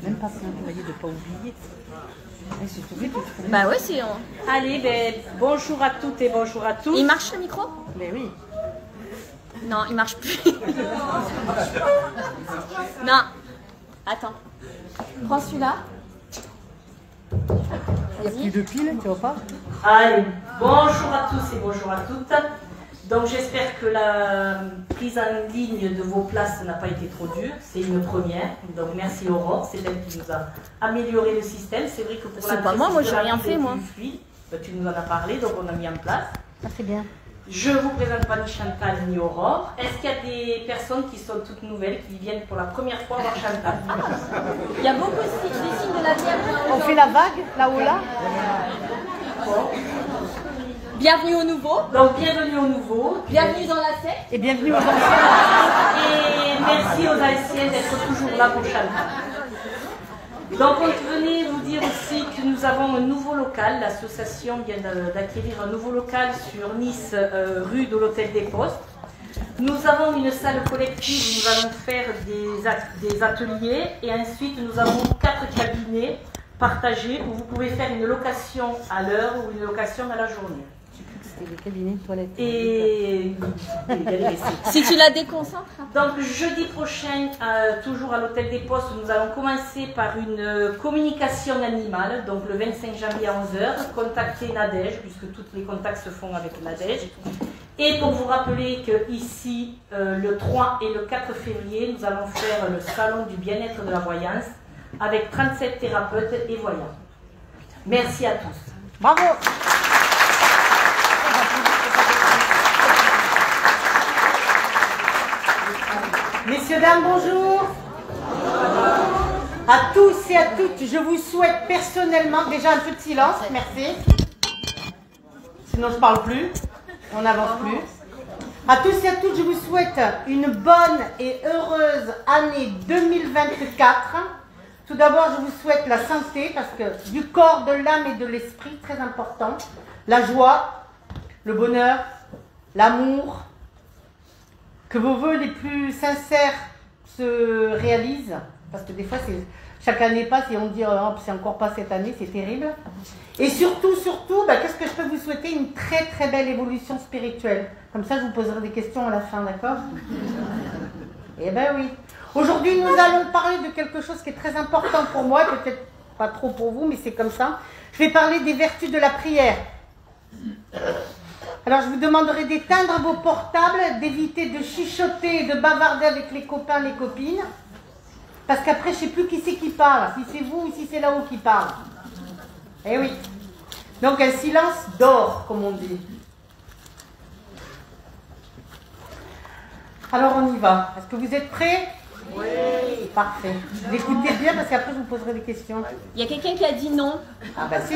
Même pas simple, vous voyez, de ne pas oublier. Bah ouais, c'est... Allez, ben, bonjour à toutes et bonjour à tous. Il marche le micro? Ben oui. Non, il marche plus. Non. Attends. Prends celui-là. Il n'y a plus de piles, tu vois pas? Allez, bonjour à tous et bonjour à toutes. Donc j'espère que la prise en ligne de vos places n'a pas été trop dure. C'est une première. Donc merci Aurore, c'est elle qui nous a amélioré le système. C'est vrai que pour la c'est pas moi j'ai rien fait moi. Tu nous en as parlé, donc on a mis en place. Ça c'est bien. Je ne vous présente pas ni Chantal ni Aurore. Est-ce qu'il y a des personnes qui sont toutes nouvelles, qui viennent pour la première fois voir Chantal? Il y a beaucoup de signes de la Vierge. On fait la vague, là-haut là. Bienvenue au nouveau. Donc bienvenue au nouveau. Bienvenue dans la secte. Et bienvenue aux anciens. Et merci aux anciens d'être toujours là pour Chantal. Donc on venait vous dire aussi que nous avons un nouveau local. L'association vient d'acquérir un nouveau local sur Nice, rue de l'Hôtel des Postes. Nous avons une salle collective où nous allons faire des ateliers et ensuite nous avons 4 cabinets partagés où vous pouvez faire une location à l'heure ou une location à la journée. Des cabinets de toilettes. Et si tu la déconcentres. Donc jeudi prochain, toujours à l'Hôtel des Postes, nous allons commencer par une communication animale. Donc le 25 janvier à 11h, contactez Nadège, puisque tous les contacts se font avec Nadège. Et pour vous rappeler que ici, le 3 et le 4 février, nous allons faire le salon du bien-être de la voyance avec 37 thérapeutes et voyants. Merci à tous. Bravo. Messieurs, dames, bonjour. À tous et à toutes, je vous souhaite personnellement, déjà un peu de silence, merci. Sinon je ne parle plus, on n'avance plus. À tous et à toutes, je vous souhaite une bonne et heureuse année 2024. Tout d'abord, je vous souhaite la santé, parce que du corps, de l'âme et de l'esprit, très important. La joie, le bonheur, l'amour. Que vos vœux les plus sincères se réalisent, parce que des fois, chaque année passe et on dit oh, c'est encore pas cette année, c'est terrible. Et surtout, qu'est-ce que je peux vous souhaiter? Une très très belle évolution spirituelle. Comme ça, je vous poserai des questions à la fin, d'accord? Eh ben oui. Aujourd'hui, nous allons parler de quelque chose qui est très important pour moi, peut-être pas trop pour vous, mais c'est comme ça. Je vais parler des vertus de la prière. Alors, je vous demanderai d'éteindre vos portables, d'éviter de chuchoter et de bavarder avec les copains, les copines. Parce qu'après, je ne sais plus qui c'est qui parle, si c'est vous ou si c'est là-haut qui parle. Eh oui. Donc, un silence d'or, comme on dit. Alors, on y va. Est-ce que vous êtes prêts? Oui. Parfait. Écoutez bien, parce qu'après, je vous poserai des questions. Il y a quelqu'un qui a dit non. Ah bah si.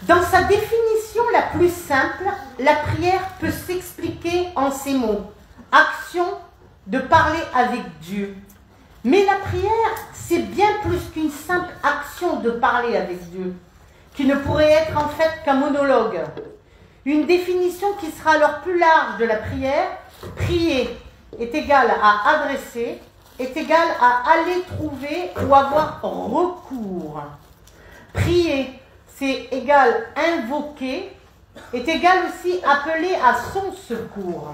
Dans sa définition la plus simple, la prière peut s'expliquer en ces mots. Action de parler avec Dieu. Mais la prière, c'est bien plus qu'une simple action de parler avec Dieu, qui ne pourrait être en fait qu'un monologue. Une définition qui sera alors plus large de la prière. Prier est égal à adresser, est égal à aller trouver ou avoir recours. Prier, c'est égal invoquer, est égal aussi appeler à son secours.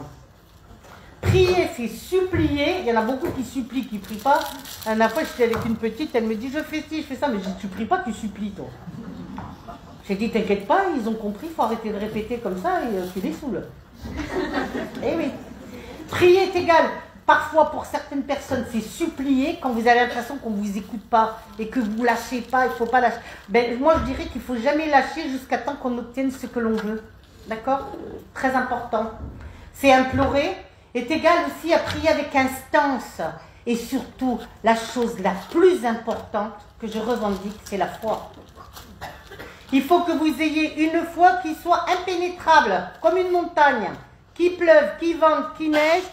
Prier, c'est supplier. Il y en a beaucoup qui supplient, qui ne prient pas. La dernière fois, j'étais avec une petite, elle me dit, je fais ci, je fais ça. Mais je dis, tu ne pries pas, tu supplies, toi. J'ai dit, t'inquiète pas, ils ont compris, il faut arrêter de répéter comme ça et tu les saoules. Eh oui. Prier est égal. Parfois, pour certaines personnes, c'est supplier quand vous avez l'impression qu'on ne vous écoute pas et que vous ne lâchez pas, il ne faut pas lâcher. Ben, moi, je dirais qu'il ne faut jamais lâcher jusqu'à temps qu'on obtienne ce que l'on veut. D'accord? Très important. C'est implorer, est égal aussi à prier avec instance. Et surtout, la chose la plus importante que je revendique, c'est la foi. Il faut que vous ayez une foi qui soit impénétrable, comme une montagne, qui pleuve, qui vente, qui neige,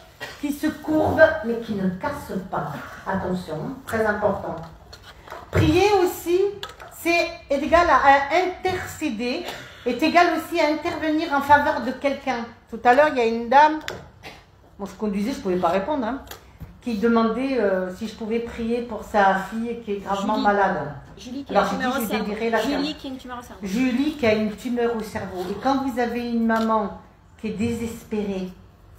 qui se courbe, mais qui ne casse pas. Attention, très important. Prier aussi, c'est égal à intercéder, est égal aussi à intervenir en faveur de quelqu'un. Tout à l'heure, il y a une dame, Bon, je conduisais, je ne pouvais pas répondre, hein, qui demandait si je pouvais prier pour sa fille qui est gravement malade. Julie qui a une tumeur au cerveau. Julie qui a une tumeur au cerveau. Et quand vous avez une maman qui est désespérée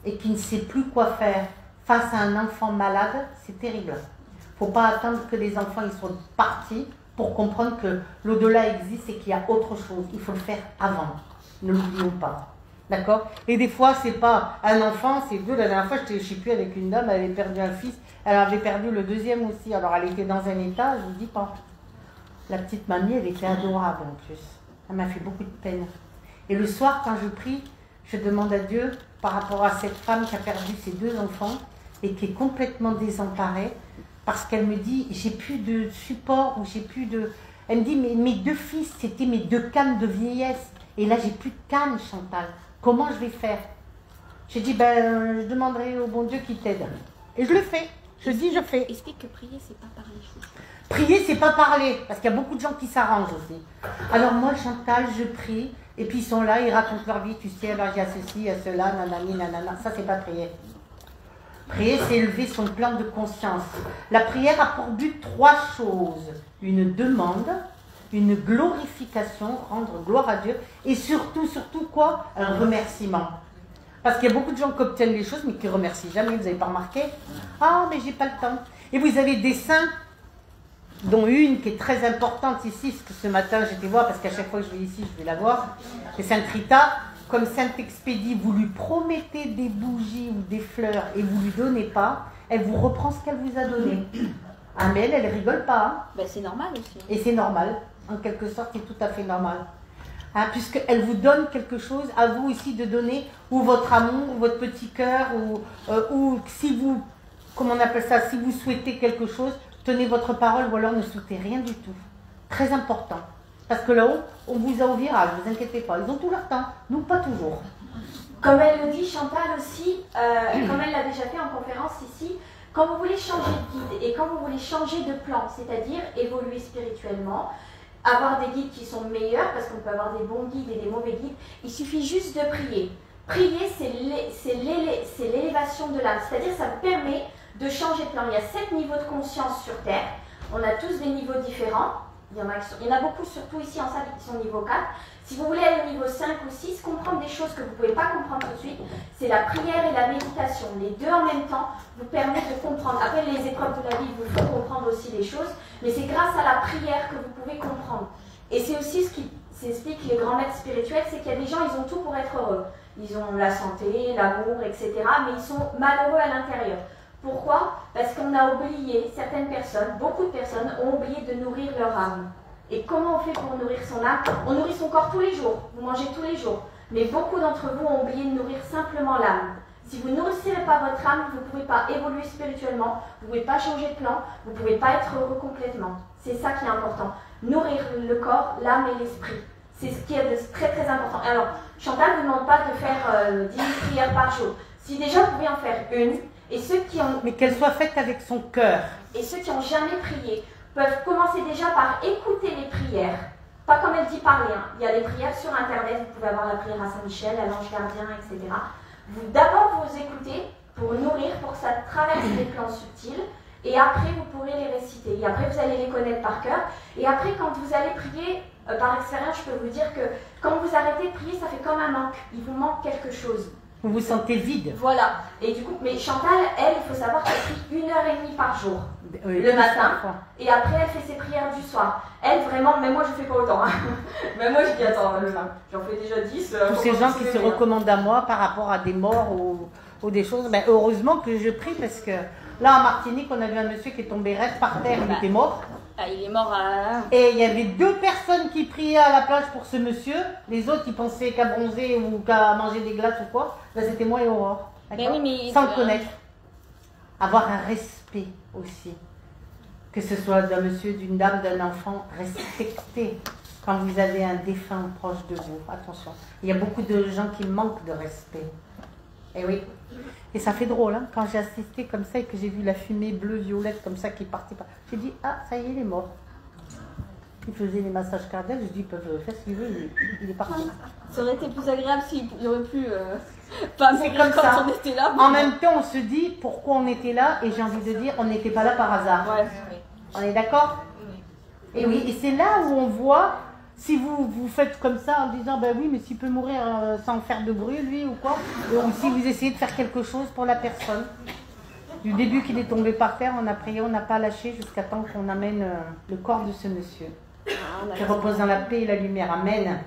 et qui ne sait plus quoi faire face à un enfant malade, c'est terrible. Il ne faut pas attendre que les enfants ils soient partis pour comprendre que l'au-delà existe et qu'il y a autre chose. Il faut le faire avant. Ne l'oublions pas. D'accord? Et des fois, c'est pas un enfant, c'est deux. La dernière fois, je ne sais plus, avec une dame, elle avait perdu un fils. Elle avait perdu le deuxième aussi. Alors, elle était dans un état, je ne vous dis pas. La petite mamie, elle était adorable en plus. Elle m'a fait beaucoup de peine. Et le soir, quand je prie, je demande à Dieu, par rapport à cette femme qui a perdu ses deux enfants et qui est complètement désemparée, parce qu'elle me dit, j'ai plus de support, ou j'ai plus de... Elle me dit, mais mes deux fils, c'était mes deux cannes de vieillesse. Et là, j'ai plus de cannes, Chantal. Comment je vais faire? J'ai dit, ben, je demanderai au bon Dieu qui t'aide. Et je le fais. Je dis, je fais. Explique que prier, c'est pas parler. Prier, c'est pas parler. Parce qu'il y a beaucoup de gens qui s'arrangent aussi. Alors moi, Chantal, je prie. Et puis ils sont là, ils racontent leur vie. Tu sais, alors il y a ceci, il y a cela, nanani, nanana. Ça, c'est pas prier. Prier, c'est élever son plan de conscience. La prière a pour but trois choses. Une demande, une glorification, rendre gloire à Dieu, et surtout quoi? Un remerciement. Parce qu'il y a beaucoup de gens qui obtiennent les choses, mais qui ne remercient jamais, vous n'avez pas remarqué? Ah, mais j'ai pas le temps. Et vous avez des saints, dont une qui est très importante ici, parce que ce matin j'étais voir, parce qu'à chaque fois que je vais ici, je vais la voir, c'est Sainte Rita. Comme Sainte Expédie, vous lui promettez des bougies ou des fleurs et vous lui donnez pas, elle vous reprend ce qu'elle vous a donné. Ah, mais elle rigole pas. Hein. Ben, c'est normal aussi. Et c'est normal, en quelque sorte, c'est tout à fait normal. Hein, puisqu'elle vous donne quelque chose, à vous ici de donner, ou votre amour, ou votre petit cœur, ou si vous, comment on appelle ça, si vous souhaitez quelque chose, tenez votre parole, ou alors ne souhaitez rien du tout. Très important. Parce que là-haut, on vous a au virage, ne vous inquiétez pas. Ils ont tout leur temps, nous pas toujours. Comme elle le dit, Chantal aussi, comme elle l'a déjà fait en conférence ici, quand vous voulez changer de guide et quand vous voulez changer de plan, c'est-à-dire évoluer spirituellement, avoir des guides qui sont meilleurs, parce qu'on peut avoir des bons guides et des mauvais guides, il suffit juste de prier. Prier, c'est l'élévation de l'âme, c'est-à-dire ça vous permet de changer de plan. Il y a 7 niveaux de conscience sur Terre, on a tous des niveaux différents. Il y en a beaucoup, surtout ici en salle, qui sont niveau 4. Si vous voulez aller au niveau 5 ou 6, comprendre des choses que vous ne pouvez pas comprendre tout de suite, c'est la prière et la méditation. Les deux en même temps vous permettent de comprendre. Après, les épreuves de la vie vous font comprendre aussi les choses, mais c'est grâce à la prière que vous pouvez comprendre. Et c'est aussi ce qui s'explique les grands maîtres spirituels, c'est qu'il y a des gens, ils ont tout pour être heureux. Ils ont la santé, l'amour, etc., mais ils sont malheureux à l'intérieur. Pourquoi? Parce qu'on a oublié, certaines personnes, beaucoup de personnes ont oublié de nourrir leur âme. Et comment on fait pour nourrir son âme? On nourrit son corps tous les jours, vous mangez tous les jours. Mais beaucoup d'entre vous ont oublié de nourrir simplement l'âme. Si vous ne nourrissez pas votre âme, vous ne pouvez pas évoluer spirituellement, vous ne pouvez pas changer de plan, vous ne pouvez pas être heureux complètement. C'est ça qui est important. Nourrir le corps, l'âme et l'esprit. C'est ce qui est de très très important. Alors, Chantal ne vous demande pas de faire 10 000 prières par jour. Si déjà vous pouvez en faire une, et ceux qui ont... Mais qu'elle soit faite avec son cœur. Et ceux qui n'ont jamais prié peuvent commencer déjà par écouter les prières. Pas comme elle dit parler. Hein. Il y a des prières sur Internet, vous pouvez avoir la prière à Saint-Michel, à l'ange gardien, etc. Vous d'abord vous écoutez pour nourrir, pour que ça traverse les plans subtils. Et après, vous pourrez les réciter. Et après, vous allez les connaître par cœur. Et après, quand vous allez prier, par expérience, je peux vous dire que quand vous arrêtez de prier, ça fait comme un manque. Il vous manque quelque chose. Vous vous sentez vide. Voilà. Et du coup, mais Chantal, elle, il faut savoir qu'elle prie 1h30 par jour. Oui, le matin. Et après, elle fait ses prières du soir. Elle, vraiment, mais moi, je fais pas autant. Hein. Mais moi, je dis, attends, j'en fais déjà 10. Tous ces gens qui se recommandent à moi par rapport à des morts ou des choses, ben, heureusement que je prie parce que là, en Martinique, on a vu un monsieur qui est tombé raide par terre, il était mort. Ah, il est mort à... Et il y avait 2 personnes qui priaient à la plage pour ce monsieur. Les autres, ils pensaient qu'à bronzer ou qu'à manger des glaces ou quoi. Là, c'était moi et Aurore. Mais oui, mais sans le connaître. Avoir un respect aussi. Que ce soit d'un monsieur, d'une dame, d'un enfant, respectez quand vous avez un défunt proche de vous. Attention. Il y a beaucoup de gens qui manquent de respect. Et oui. Et ça fait drôle, hein, quand j'ai assisté comme ça et que j'ai vu la fumée bleue-violette comme ça qui partait. J'ai dit, ah, ça y est, il est mort. Il faisait les massages cardiaques, je dis, ils peuvent faire ce qu'ils veulent, il est parti. Ça aurait été plus agréable s'il aurait pu pas C'est mourir comme quand ça. on était là. En même temps, on se dit pourquoi on était là, et j'ai envie de dire, on n'était pas là par hasard. Ouais. On est d'accord? Et oui, et c'est là où on voit, si vous faites comme ça en disant, ben oui, mais s'il peut mourir sans faire de bruit, lui, ou quoi, ou si vous essayez de faire quelque chose pour la personne. Du début qu'il est tombé par terre, on a prié, on n'a pas lâché jusqu'à temps qu'on amène le corps de ce monsieur. Qui repose dans la paix et la lumière. Amen.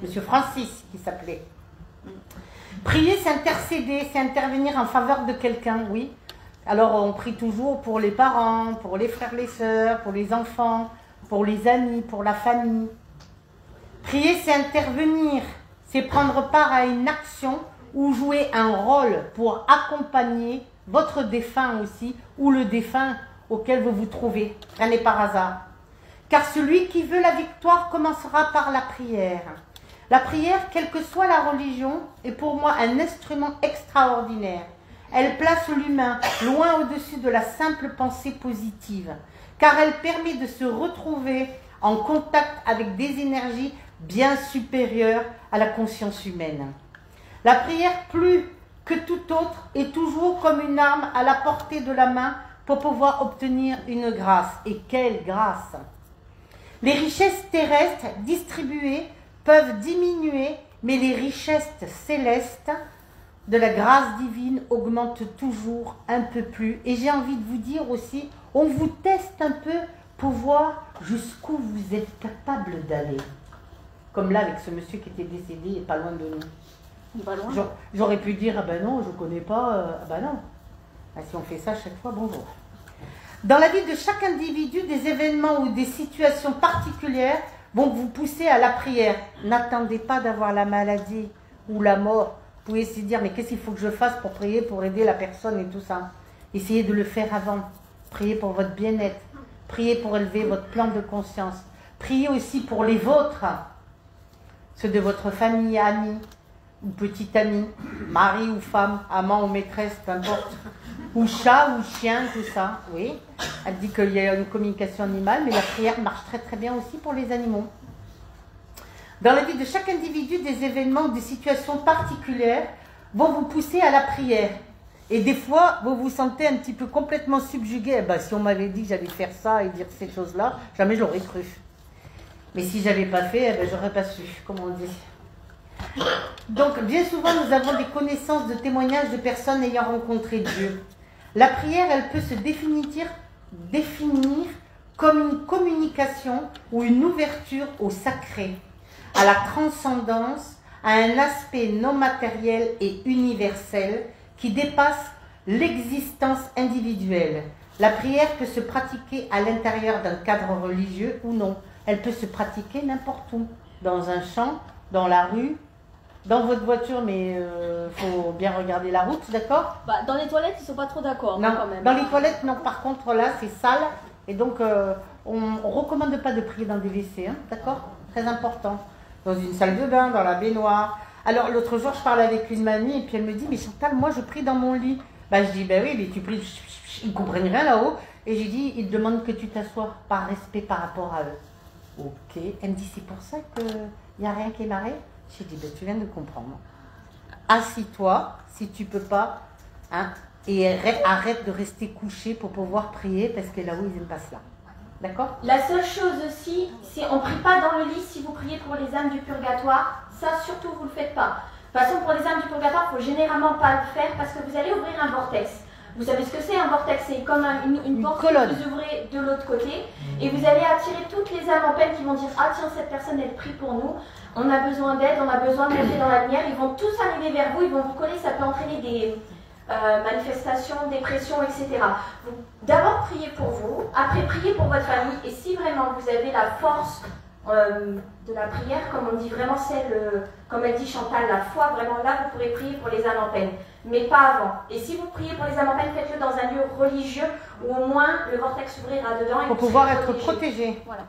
Monsieur Francis, qui s'appelait. Prier, c'est intercéder, c'est intervenir en faveur de quelqu'un, oui. Alors, on prie toujours pour les parents, pour les frères, les sœurs, pour les enfants, pour les amis, pour la famille. Prier, c'est intervenir, c'est prendre part à une action ou jouer un rôle pour accompagner votre défunt aussi, ou le défunt auquel vous vous trouvez. Rien n'est par hasard. Car celui qui veut la victoire commencera par la prière. La prière, quelle que soit la religion, est pour moi un instrument extraordinaire. Elle place l'humain loin au-dessus de la simple pensée positive, car elle permet de se retrouver en contact avec des énergies bien supérieures à la conscience humaine. La prière, plus que tout autre, est toujours comme une arme à la portée de la main pour pouvoir obtenir une grâce. Et quelle grâce! Les richesses terrestres distribuées peuvent diminuer, mais les richesses célestes de la grâce divine augmentent toujours un peu plus. Et j'ai envie de vous dire aussi, on vous teste un peu pour voir jusqu'où vous êtes capable d'aller. Comme là avec ce monsieur qui était décédé et pas loin de nous. Pas loin. J'aurais pu dire, ah ben non, je ne connais pas, ah ben non. Ah, si on fait ça chaque fois, bonjour. Dans la vie de chaque individu, des événements ou des situations particulières vont vous pousser à la prière. N'attendez pas d'avoir la maladie ou la mort. Vous pouvez se dire, mais qu'est-ce qu'il faut que je fasse pour prier, pour aider la personne et tout ça. Essayez de le faire avant. Priez pour votre bien-être. Priez pour élever votre plan de conscience. Priez aussi pour les vôtres, ceux de votre famille, amis ou petite amie, mari ou femme, amant ou maîtresse, peu importe. Ou chat ou chien, tout ça, oui. Elle dit qu'il y a une communication animale, mais la prière marche très très bien aussi pour les animaux. Dans la vie de chaque individu, des événements ou des situations particulières vont vous pousser à la prière. Et des fois, vous vous sentez un petit peu complètement subjugué. Eh ben, si on m'avait dit que j'allais faire ça et dire ces choses-là, jamais je l'aurais cru. Mais si je n'avais pas fait, eh ben, j'aurais pas su, comme on dit. Donc, bien souvent, nous avons des connaissances de témoignages de personnes ayant rencontré Dieu. La prière, elle peut se définir comme une communication ou une ouverture au sacré, à la transcendance, à un aspect non matériel et universel qui dépasse l'existence individuelle. La prière peut se pratiquer à l'intérieur d'un cadre religieux ou non. Elle peut se pratiquer n'importe où, dans un champ, dans la rue, dans votre voiture, mais faut bien regarder la route, d'accord? Bah, dans les toilettes, ils sont pas trop d'accord, Non, quand même. dans les toilettes, non. Par contre, là, c'est sale. Et donc, on ne recommande pas de prier dans des WC, hein, d'accord? Très important. Dans une salle de bain, dans la baignoire. Alors, l'autre jour, je parlais avec une mamie, et puis elle me dit, mais Chantal, moi, je prie dans mon lit. Bah, je dis, ben oui, mais tu pries, ils ne comprennent rien là-haut. Et j'ai dit, ils demandent que tu t'assoies par respect par rapport à eux. Ok. Elle me dit, c'est pour ça qu'il n'y a rien qui est marré? J'ai dit, ben, tu viens de comprendre. Assis-toi, si tu peux pas, hein, et arrête de rester couché pour pouvoir prier, parce que là-haut, ils n'aiment pas cela. D'accord? La seule chose aussi, c'est on ne prie pas dans le lit si vous priez pour les âmes du purgatoire. Ça, surtout, vous ne le faites pas. De toute façon, pour les âmes du purgatoire, il ne faut généralement pas le faire parce que vous allez ouvrir un vortex. Vous savez ce que c'est un vortex? C'est comme une porte colonne que vous ouvrez de l'autre côté et vous allez attirer toutes les âmes en peine qui vont dire « Ah tiens, cette personne, elle prie pour nous, on a besoin d'aide, on a besoin de monter dans la lumière. » Ils vont tous arriver vers vous, ils vont vous coller, ça peut entraîner des manifestations, dépressions, etc. D'abord, priez pour vous, après, priez pour votre famille et si vraiment vous avez la force de la prière, comme on dit vraiment celle, comme elle dit Chantal, la foi, vraiment là, vous pourrez prier pour les âmes en peine. Mais pas avant. Et si vous priez pour les âmes en peine, faites-le dans un lieu religieux où au moins le vortex s'ouvrira dedans. Pour pouvoir être protégé. Voilà.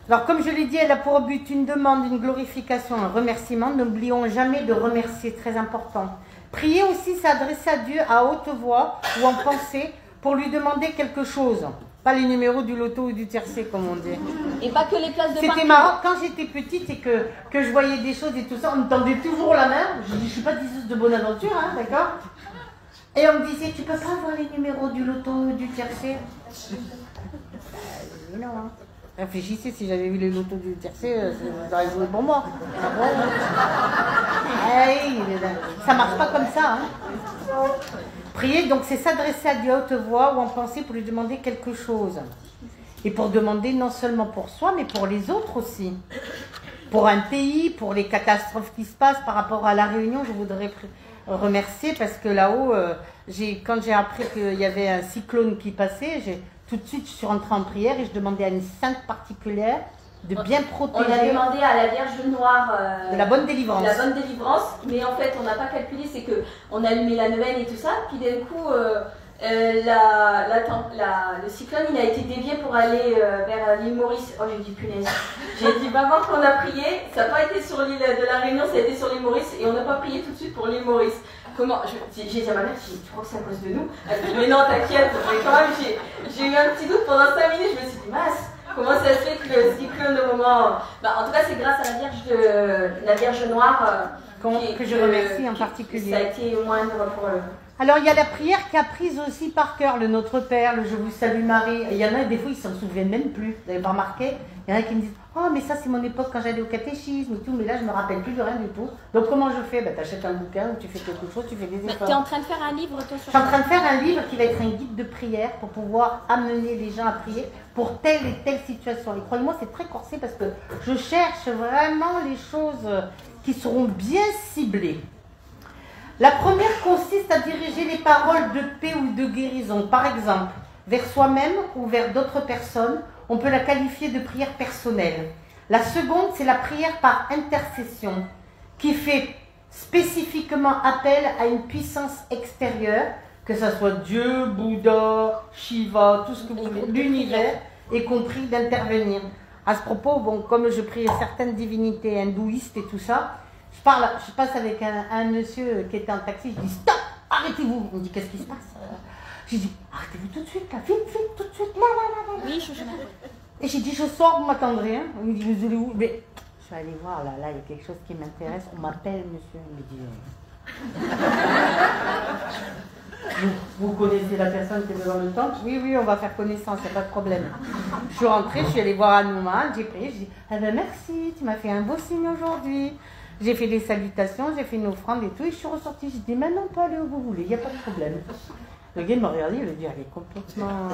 Alors, comme je l'ai dit, elle a pour but une demande, une glorification, un remerciement. N'oublions jamais de remercier, très important. Prier aussi, s'adresser à Dieu à haute voix ou en pensée pour lui demander quelque chose. Pas les numéros du loto ou du tiercé, comme on dit. Et pas que les places de C'était parking. marrant, quand j'étais petite et que je voyais des choses et tout ça, on me tendait toujours la main. Je dis, je suis pas diseuse de bonne aventure, hein, d'accord? Et on me disait, tu peux pas avoir les numéros du loto ou du tiercé? Non, hein. Réfléchissez, si j'avais vu les lotos du tiercé, ça aurait joué pour moi. Ah bon? Hey, ça marche pas comme ça, hein. Prier, donc, c'est s'adresser à Dieu à haute voix ou en pensée pour lui demander quelque chose. Et pour demander non seulement pour soi, mais pour les autres aussi. Pour un pays, pour les catastrophes qui se passent par rapport à la Réunion, je voudrais remercier parce que là-haut, quand j'ai appris qu'il y avait un cyclone qui passait, tout de suite je suis rentrée en prière et je demandais à une sainte particulière de bien protéger. On a demandé à la Vierge Noire de la bonne délivrance. La bonne délivrance, mais en fait on n'a pas calculé, c'est qu'on a allumé la neuvaine et tout ça, puis d'un coup le cyclone il a été dévié pour aller vers l'île Maurice. Oh j'ai dit punaise, j'ai dit maman qu'on a prié, ça n'a pas été sur l'île de la Réunion, ça a été sur l'île Maurice et on n'a pas prié tout de suite pour l'île Maurice. Comment j'ai dit à ma mère, tu crois que c'est à cause de nous? Elle dit mais non t'inquiète, mais quand même j'ai eu un petit doute pendant 5 minutes, je me suis dit mince. Comment ça se fait que le cyclone au moment... en tout cas, c'est grâce à la Vierge Noire que je remercie en particulier. Ça a été moindre pour eux. Alors, il y a la prière qui a prise aussi par cœur, le Notre Père, le Je vous salue Marie. Et il y en a, des fois, ils s'en souviennent même plus. Vous n'avez pas remarqué? Il y en a qui me disent, oh, mais ça, c'est mon époque quand j'allais au catéchisme et tout, mais là, je ne me rappelle plus de rien du tout. Donc, comment je fais? Tu achètes un bouquin ou tu fais quelque chose, tu fais des efforts. Tu es en train de faire un livre, toi, sur Je suis en train de faire un livre qui va être un guide de prière pour pouvoir amener les gens à prier pour telle et telle situation. Et croyez-moi, c'est très corsé parce que je cherche vraiment les choses qui seront bien ciblées. La première consiste à diriger les paroles de paix ou de guérison. Par exemple, vers soi-même ou vers d'autres personnes, on peut la qualifier de prière personnelle. La seconde, c'est la prière par intercession, qui fait spécifiquement appel à une puissance extérieure, que ce soit Dieu, Bouddha, Shiva, tout ce que vous voulez, l'univers, est compris d'intervenir. À ce propos, bon, comme je prie certaines divinités hindouistes et tout ça, je passe avec un monsieur qui était en taxi, je dis stop, arrêtez-vous. Il me dit qu'est-ce qui se passe? J'ai dit arrêtez-vous tout de suite, là, vite, tout de suite, là. Oui, je Et j'ai dit je sors, vous m'attendrez. Hein. Il me dit vous allez où? Mais je suis allée voir, là, il y a quelque chose qui m'intéresse. On m'appelle monsieur. Il me dit vous connaissez la personne qui est devant le temple? Oui, on va faire connaissance, il n'y a pas de problème. Je suis rentrée, je suis allée voir Hanuman, j'ai prié, je dis merci, tu m'as fait un beau signe aujourd'hui. J'ai fait des salutations, j'ai fait une offrande et tout, et je suis ressortie. J'ai dit, maintenant, on peut aller où vous voulez, il n'y a pas de problème. Le gars m'a regardé, il a dit, elle est complètement...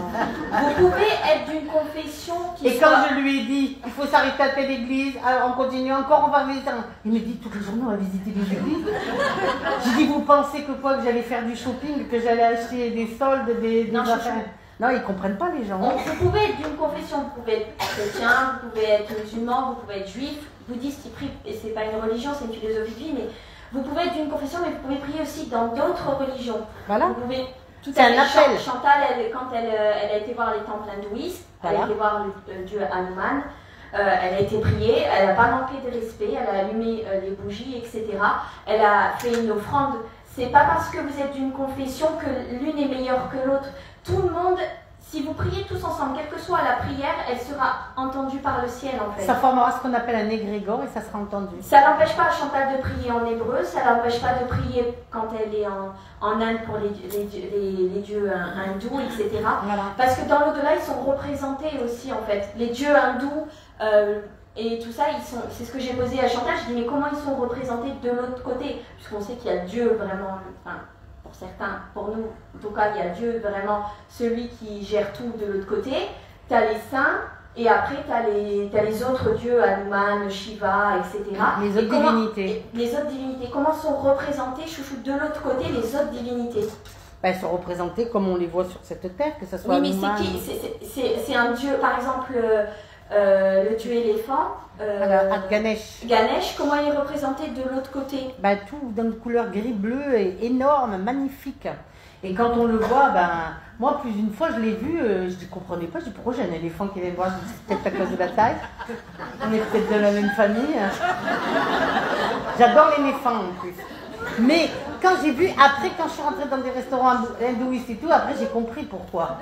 Vous pouvez être d'une confession qui Et quand je lui ai dit, il faut s'arrêter à telle église, alors on continue encore, on va visiter... Il me dit, toute la journée, on va visiter les églises. J'ai dit, vous pensez que quoi, que j'allais faire du shopping, que j'allais acheter des soldes, des affaires... Non, ils ne comprennent pas les gens. Vous pouvez être d'une confession, vous pouvez être chrétien, vous pouvez être musulman, vous pouvez être juif, bouddhiste qui prie, et c'est pas une religion, c'est une philosophie de vie, mais vous pouvez être d'une confession, mais vous pouvez prier aussi dans d'autres religions. Voilà. Vous pouvez c'est un appel. Chantal, quand elle a été voir les temples hindouistes, elle a été voir le dieu Hanuman, elle a été priée, elle n'a pas manqué de respect, elle a allumé les bougies, etc. Elle a fait une offrande. C'est pas parce que vous êtes d'une confession que l'une est meilleure que l'autre. Tout le monde, si vous priez tous ensemble, quelle que soit la prière, elle sera entendue par le ciel en fait. Ça formera ce qu'on appelle un égrégore et ça sera entendu. Ça n'empêche pas Chantal de prier en hébreu, ça n'empêche pas de prier quand elle est en Inde pour les dieux hindous, etc. Voilà. Parce que dans l'au-delà, ils sont représentés aussi en fait. Les dieux hindous et tout ça, c'est ce que j'ai posé à Chantal, je dis mais comment ils sont représentés de l'autre côté? Puisqu'on sait qu'il y a Dieu vraiment... pour certains, pour nous, en tout cas, il y a Dieu vraiment, celui qui gère tout de l'autre côté. Tu as les saints, et après tu as les autres dieux, Hanuman, Shiva, etc. Les autres divinités. Les autres divinités. Comment sont représentées, chouchou, de l'autre côté, les autres divinités? Elles sont représentées comme on les voit sur cette terre, que ce soit Hanuman. Oui, mais c'est un dieu, par exemple, le dieu éléphant. Ganesh. Ganesh, comment il est représenté de l'autre côté? Tout dans une couleur gris-bleu, énorme, magnifique. Et quand on le voit, moi plus d'une fois je l'ai vu, je ne comprenais pas, je dis pourquoi j'ai un éléphant qui vient me voir, je dis c'est peut-être à cause de la taille, on est peut-être de la même famille. J'adore l'éléphant en plus. Mais quand j'ai vu, après, quand je suis rentrée dans des restaurants hindouistes et tout, après j'ai compris pourquoi.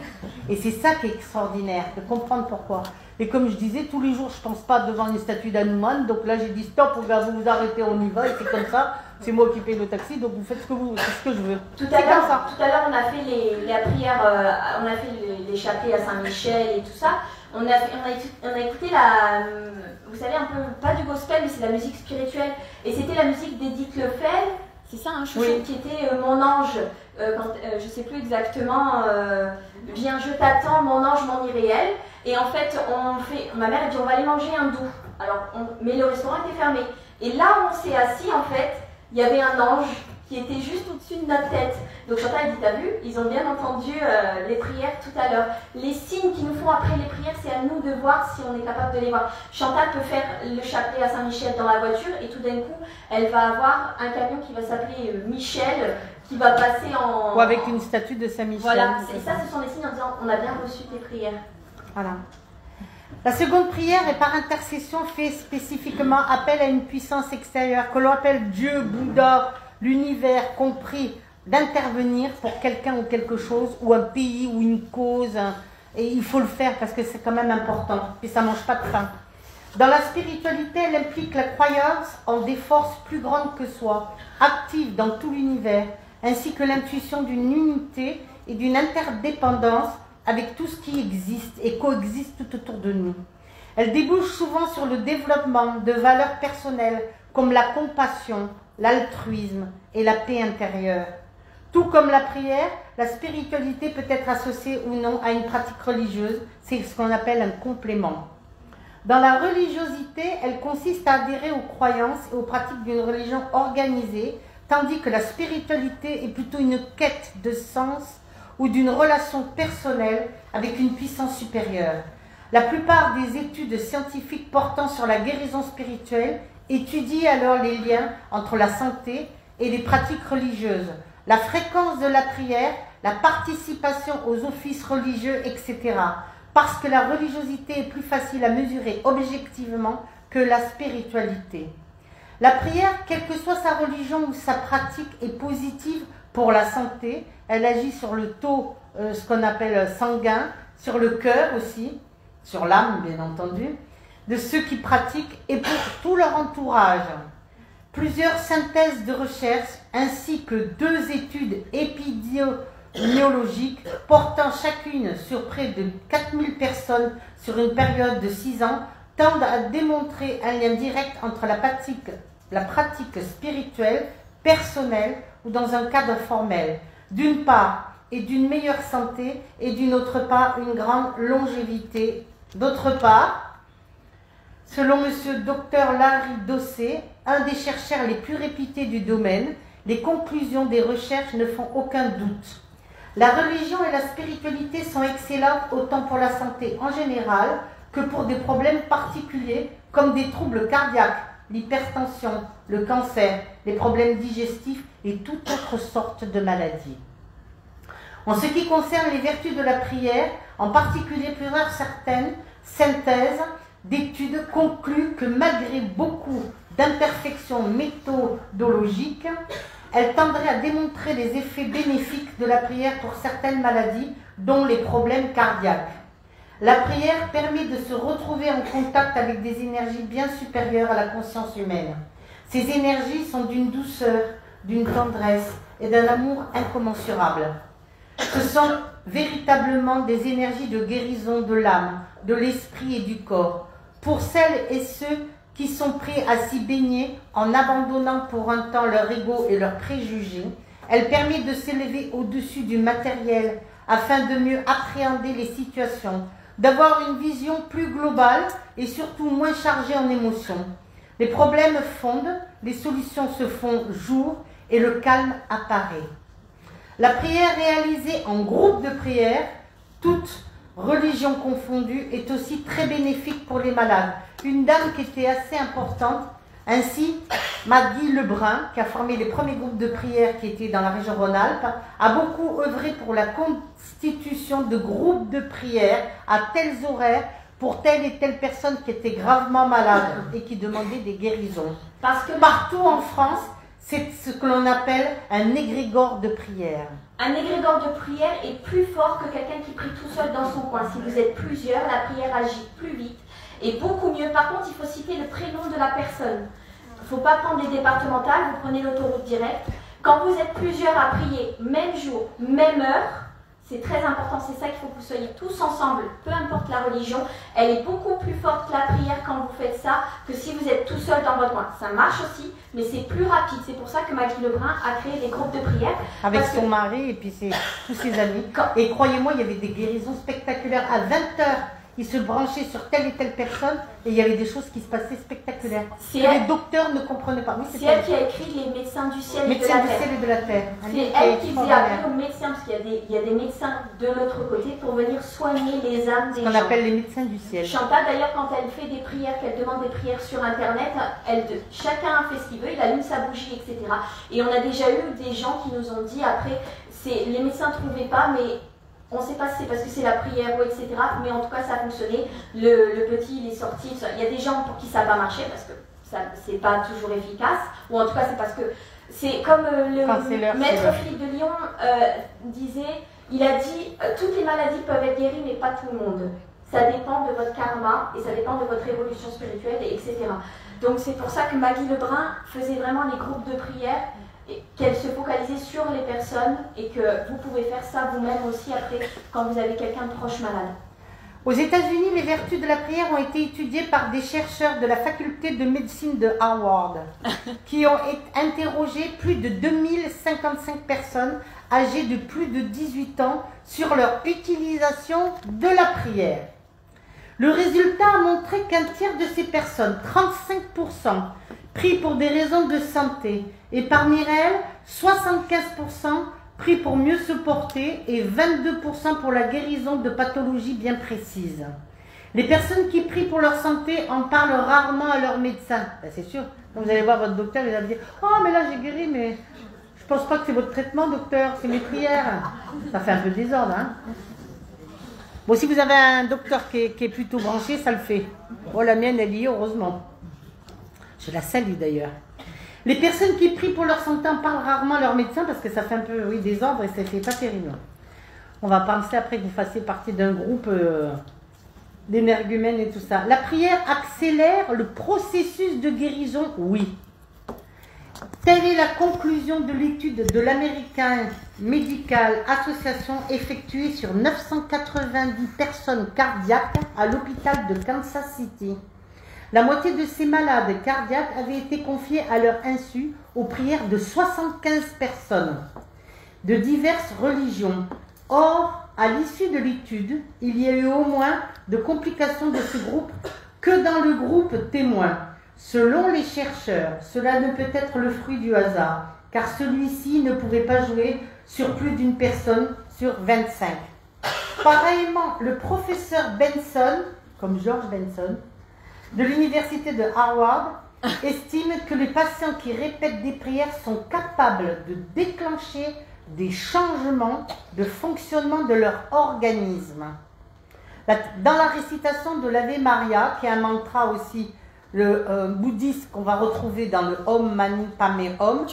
Et c'est ça qui est extraordinaire, de comprendre pourquoi. Et comme je disais, tous les jours, je pense pas devant une statue d'Hanuman, donc là j'ai dit stop, gars, vous vous arrêtez, on y va, et c'est comme ça. C'est moi qui paye le taxi, donc vous faites ce que je veux. Tout à l'heure, on a fait la prière, on a fait les chapelets à Saint-Michel et tout ça. On a écouté vous savez, un peu, pas du gospel, mais c'est la musique spirituelle. Et c'était la musique d'Edith Lefebvre, c'est ça, hein, chouchou, oui. Qui était Mon ange, je sais plus exactement, viens, je t'attends, mon ange, mon irréel. Et en fait, ma mère a dit, on va aller manger hindou. Alors, mais le restaurant était fermé. Et là où on s'est assis, en fait, il y avait un ange qui était juste au-dessus de notre tête. Donc Chantal a dit, t'as vu, ils ont bien entendu les prières tout à l'heure. Les signes qu'ils nous font après les prières, c'est à nous de voir si on est capable de les voir. Chantal peut faire le chapelet à Saint-Michel dans la voiture et tout d'un coup, elle va avoir un camion qui va s'appeler Michel, qui va passer en... Ou avec une statue de Saint-Michel. Voilà, et ça, ce sont les signes en disant, on a bien reçu tes prières. Voilà. La seconde prière est par intercession, fait spécifiquement appel à une puissance extérieure, que l'on appelle Dieu, Bouddha, l'univers, compris, d'intervenir pour quelqu'un ou quelque chose, ou un pays, ou une cause. Et il faut le faire parce que c'est quand même important, et ça ne mange pas de faim. Dans la spiritualité, elle implique la croyance en des forces plus grandes que soi, actives dans tout l'univers, ainsi que l'intuition d'une unité et d'une interdépendance avec tout ce qui existe et coexiste tout autour de nous. Elle débouche souvent sur le développement de valeurs personnelles comme la compassion, l'altruisme et la paix intérieure. Tout comme la prière, la spiritualité peut être associée ou non à une pratique religieuse, c'est ce qu'on appelle un complément. Dans la religiosité, elle consiste à adhérer aux croyances et aux pratiques d'une religion organisée, tandis que la spiritualité est plutôt une quête de sens ou d'une relation personnelle avec une puissance supérieure. La plupart des études scientifiques portant sur la guérison spirituelle étudient alors les liens entre la santé et les pratiques religieuses, la fréquence de la prière, la participation aux offices religieux, etc. Parce que la religiosité est plus facile à mesurer objectivement que la spiritualité. La prière, quelle que soit sa religion ou sa pratique, est positive pour la santé. Elle agit sur le taux, ce qu'on appelle sanguin, sur le cœur aussi, sur l'âme bien entendu, de ceux qui pratiquent et pour tout leur entourage. Plusieurs synthèses de recherche ainsi que 2 études épidémiologiques portant chacune sur près de 4000 personnes sur une période de 6 ans tendent à démontrer un lien direct entre la pratique spirituelle, personnelle ou dans un cadre formel, d'une part, et d'une meilleure santé, et d'une autre part, une grande longévité. D'autre part, selon M. Dr Larry Dossé, un des chercheurs les plus réputés du domaine, les conclusions des recherches ne font aucun doute. La religion et la spiritualité sont excellentes autant pour la santé en général que pour des problèmes particuliers comme des troubles cardiaques, l'hypertension, le cancer, les problèmes digestifs et toute autre sorte de maladies. En ce qui concerne les vertus de la prière, en particulier certaines synthèses d'études concluent que malgré beaucoup d'imperfections méthodologiques, elle tendrait à démontrer les effets bénéfiques de la prière pour certaines maladies, dont les problèmes cardiaques. La prière permet de se retrouver en contact avec des énergies bien supérieures à la conscience humaine. Ces énergies sont d'une douceur, d'une tendresse et d'un amour incommensurable. Ce sont véritablement des énergies de guérison de l'âme, de l'esprit et du corps. Pour celles et ceux qui sont prêts à s'y baigner en abandonnant pour un temps leur ego et leurs préjugés, elle permet de s'élever au-dessus du matériel afin de mieux appréhender les situations, d'avoir une vision plus globale et surtout moins chargée en émotions. Les problèmes fondent, les solutions se font jour et le calme apparaît. La prière réalisée en groupe de prière, toutes religions confondues, est aussi très bénéfique pour les malades. Une dame qui était assez importante, ainsi Maggie Lebrun, qui a formé les premiers groupes de prière qui étaient dans la région Rhône-Alpes, a beaucoup œuvré pour la constitution de groupes de prière à tels horaires pour telle et telle personne qui était gravement malade et qui demandait des guérisons. Parce que partout en France, c'est ce que l'on appelle un égrégore de prière. Un égrégore de prière est plus fort que quelqu'un qui prie tout seul dans son coin. Si vous êtes plusieurs, la prière agit plus vite et beaucoup mieux. Par contre, il faut citer le prénom de la personne. Il ne faut pas prendre les départementales, vous prenez l'autoroute directe. Quand vous êtes plusieurs à prier, même jour, même heure, c'est très important, c'est ça qu'il faut que vous soyez tous ensemble, peu importe la religion. Elle est beaucoup plus forte la prière quand vous faites ça que si vous êtes tout seul dans votre coin. Ça marche aussi, mais c'est plus rapide. C'est pour ça que Maggie Lebrun a créé des groupes de prière. Avec son mari et puis tous ses amis. Et croyez-moi, il y avait des guérisons spectaculaires. À 20h, ils se branchaient sur telle et telle personne et il y avait des choses qui se passaient spectaculaires. Les docteurs ne comprenaient pas. Oui, c'est elle qui a écrit Les médecins du ciel et de la terre. Médecins du ciel et de la terre. C'est elle qui faisait appeler aux médecins, parce qu'il y a des médecins de l'autre côté pour venir soigner les âmes des gens. Ce qu'on appelle les médecins du ciel. Chantal, d'ailleurs, quand elle fait des prières, qu'elle demande des prières sur Internet, chacun fait ce qu'il veut, il allume sa bougie, etc. Et on a déjà eu des gens qui nous ont dit après, les médecins ne trouvaient pas, mais on ne sait pas si c'est parce que c'est la prière ou etc. Mais en tout cas, ça a fonctionné. Le petit, il est sorti. Il y a des gens pour qui ça n'a pas marché parce que c'est pas toujours efficace. Ou en tout cas, c'est parce que c'est comme le maître Philippe de Lyon disait, il a dit toutes les maladies peuvent être guéries, mais pas tout le monde. Ça dépend de votre karma et ça dépend de votre évolution spirituelle, etc. Donc c'est pour ça que Maggie Lebrun faisait vraiment les groupes de prière, qu'elle se focalisait sur les personnes et que vous pouvez faire ça vous-même aussi après quand vous avez quelqu'un de proche malade. Aux États-Unis, les vertus de la prière ont été étudiées par des chercheurs de la faculté de médecine de Harvard qui ont interrogé plus de 2055 personnes âgées de plus de 18 ans sur leur utilisation de la prière. Le résultat a montré qu'un tiers de ces personnes, 35%, prient pour des raisons de santé et parmi elles, 75% prient pour mieux se porter et 22% pour la guérison de pathologies bien précises. Les personnes qui prient pour leur santé en parlent rarement à leur médecin. Ben, c'est sûr, quand vous allez voir votre docteur, il va vous dire « Oh, mais là j'ai guéri, mais je pense pas que c'est votre traitement, docteur, c'est mes prières. » Ça fait un peu désordre, hein. Bon, si vous avez un docteur qui est plutôt branché, ça le fait. Bon, la mienne, elle y est, heureusement. Je la salue d'ailleurs. Les personnes qui prient pour leur santé en parlent rarement à leur médecin parce que ça fait un peu, oui, désordre et ça fait pas terrible. On va penser après que vous fassiez partie d'un groupe d'énergumènes et tout ça. La prière accélère le processus de guérison, oui. Telle est la conclusion de l'étude de l'American Medical Association effectuée sur 990 personnes cardiaques à l'hôpital de Kansas City. La moitié de ces malades cardiaques avaient été confiés à leur insu aux prières de 75 personnes de diverses religions. Or, à l'issue de l'étude, il y a eu au moins de complications de ce groupe que dans le groupe témoin. Selon les chercheurs, cela ne peut être le fruit du hasard, car celui-ci ne pouvait pas jouer sur plus d'une personne sur 25. Pareillement, le professeur Benson, comme George Benson, de l'université de Harvard, estime que les patients qui répètent des prières sont capables de déclencher des changements de fonctionnement de leur organisme. Dans la récitation de l'Ave Maria, qui est un mantra aussi bouddhiste qu'on va retrouver dans le Om Mani Padme Hum,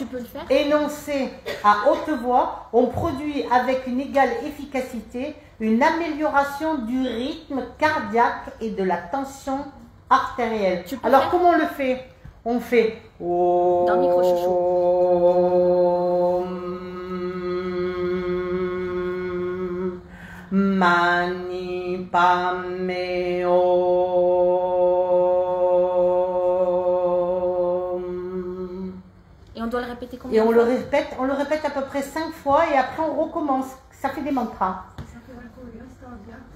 énoncé à haute voix, on produit avec une égale efficacité une amélioration du rythme cardiaque et de la tension artérielle. Alors comment on le fait? On fait Om dans le micro chouchou. Mani Padme Hum. Et on doit le répéter combien de fois? Et on le répète à peu près 5 fois et après on recommence. Ça fait des mantras.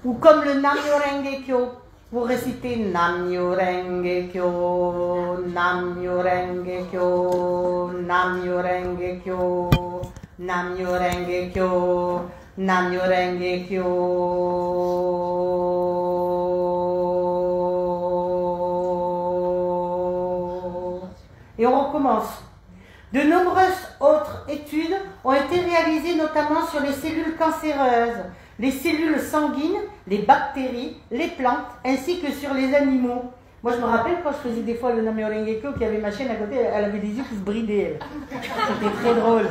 Ou comme le Nam-myoho Renge Kyo. Vous récitez Nam-myoho Renge Kyo, Nam-myoho Renge Kyo, Nam-myoho Renge Kyo, Nam-myoho Renge Kyo, Nam-myoho Renge Kyo. Et on recommence. De nombreuses autres études ont été réalisées notamment sur les cellules cancéreuses, les cellules sanguines, les bactéries, les plantes, ainsi que sur les animaux, Moi, je me rappelle quand je faisais des fois le Namyo Rengekyo, qu'il y avait ma chaîne à côté, elle avait des yeux qui se bridaient. C'était très drôle.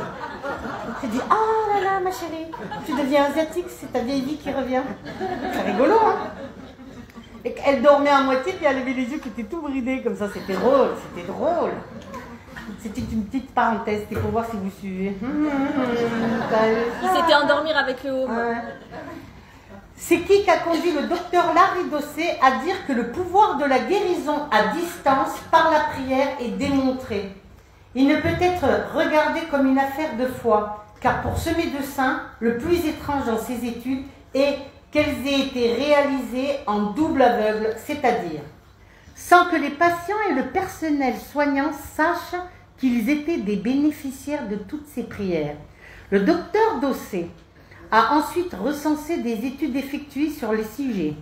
Je dis, oh là là, ma chérie, tu deviens asiatique, c'est ta vieille vie qui revient. C'est rigolo, hein? Et elle dormait à moitié, puis elle avait les yeux qui étaient tout bridés, comme ça, c'était drôle, c'était drôle. C'était une petite parenthèse, c'était pour voir si vous suivez. Il s'était endormir avec le haut. Ouais. C'est qui a conduit le docteur Larry Dossé à dire que le pouvoir de la guérison à distance par la prière est démontré. Il ne peut être regardé comme une affaire de foi, car pour ce médecin, le plus étrange dans ses études est qu'elles aient été réalisées en double aveugle, c'est-à-dire sans que les patients et le personnel soignant sachent qu'ils étaient des bénéficiaires de toutes ces prières. Le docteur Dossé a ensuite recensé des études effectuées sur les sujets.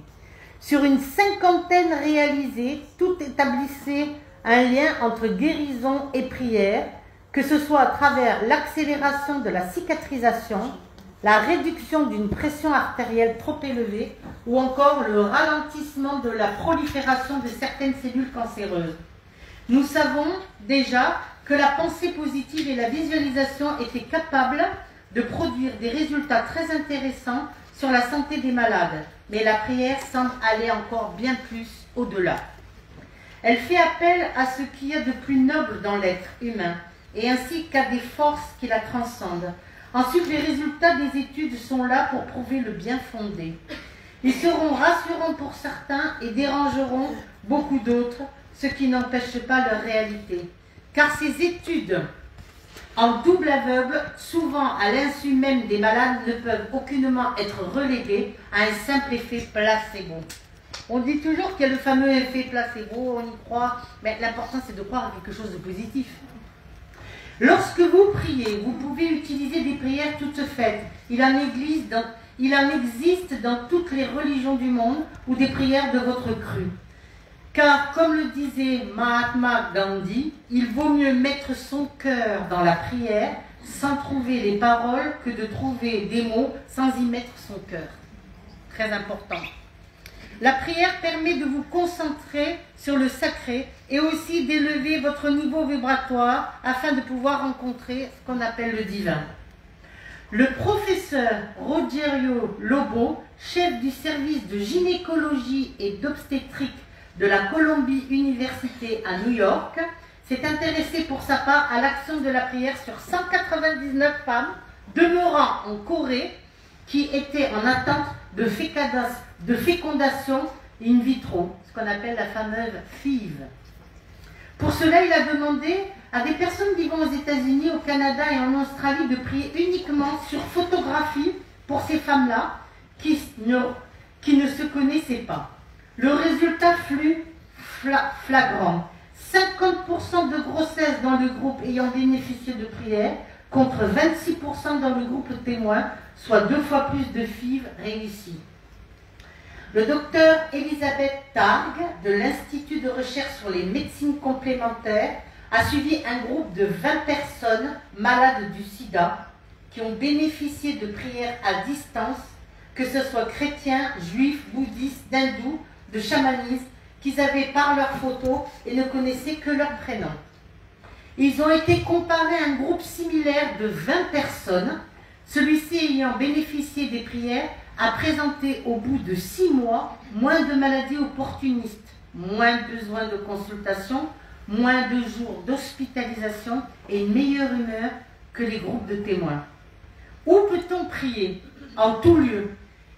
Sur une 50aine réalisées, tout établissait un lien entre guérison et prière, que ce soit à travers l'accélération de la cicatrisation, la réduction d'une pression artérielle trop élevée ou encore le ralentissement de la prolifération de certaines cellules cancéreuses. Nous savons déjà que la pensée positive et la visualisation étaient capables de produire des résultats très intéressants sur la santé des malades, mais la prière semble aller encore bien plus au-delà. Elle fait appel à ce qu'il y a de plus noble dans l'être humain, et ainsi qu'à des forces qui la transcendent. Ensuite, les résultats des études sont là pour prouver le bien fondé. Ils seront rassurants pour certains et dérangeront beaucoup d'autres, ce qui n'empêche pas leur réalité. Car ces études en double aveugle, souvent à l'insu même des malades, ne peuvent aucunement être reléguées à un simple effet placebo. On dit toujours qu'il y a le fameux effet placebo, on y croit, mais l'important c'est de croire à quelque chose de positif. Lorsque vous priez, vous pouvez utiliser des prières toutes faites. Il en existe dans toutes les religions du monde ou des prières de votre cru. Car, comme le disait Mahatma Gandhi, il vaut mieux mettre son cœur dans la prière sans trouver les paroles que de trouver des mots sans y mettre son cœur. Très important. La prière permet de vous concentrer sur le sacré et aussi d'élever votre niveau vibratoire afin de pouvoir rencontrer ce qu'on appelle le divin. Le professeur Rogerio Lobo, chef du service de gynécologie et d'obstétrique de la Columbia University à New York, s'est intéressé pour sa part à l'action de la prière sur 199 femmes demeurant en Corée qui étaient en attente de fécondation in vitro, ce qu'on appelle la fameuse FIV. Pour cela, il a demandé à des personnes vivant aux États-Unis, au Canada et en Australie de prier uniquement sur photographie pour ces femmes-là qui ne se connaissaient pas. Le résultat fut flagrant. 50% de grossesse dans le groupe ayant bénéficié de prières contre 26% dans le groupe témoin, soit 2 fois plus de FIV réussies. Le docteur Elisabeth Targ de l'Institut de recherche sur les médecines complémentaires a suivi un groupe de 20 personnes malades du sida qui ont bénéficié de prières à distance, que ce soit chrétiens, juifs, bouddhistes, hindous, de chamanisme, qu'ils avaient par leurs photos et ne connaissaient que leur prénom. Ils ont été comparés à un groupe similaire de 20 personnes, celui-ci ayant bénéficié des prières a présenté au bout de 6 mois moins de maladies opportunistes, moins de besoin de consultation, moins de jours d'hospitalisation et une meilleure humeur que les groupes de témoins. Où peut-on prier? En tout lieu.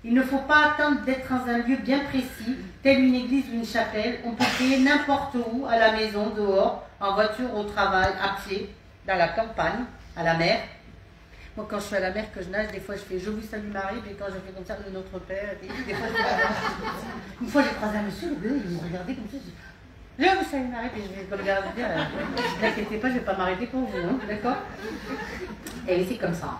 Il ne faut pas attendre d'être dans un lieu bien précis, tel une église ou une chapelle. On peut prier n'importe où, à la maison, dehors, en voiture, au travail, à pied, dans la campagne, à la mer. Moi, quand je suis à la mer, que je nage, des fois je fais « Je vous salue Marie », et quand je fais comme ça, « Notre Père », des fois je fais une fois j'ai croisé un monsieur, le gars, il me regardait comme ça, je dis « Je vous salue Marie », puis je vais comme dire « Ne vous inquiétez pas, je ne vais pas m'arrêter pour vous, hein, d'accord ?» Et c'est comme ça.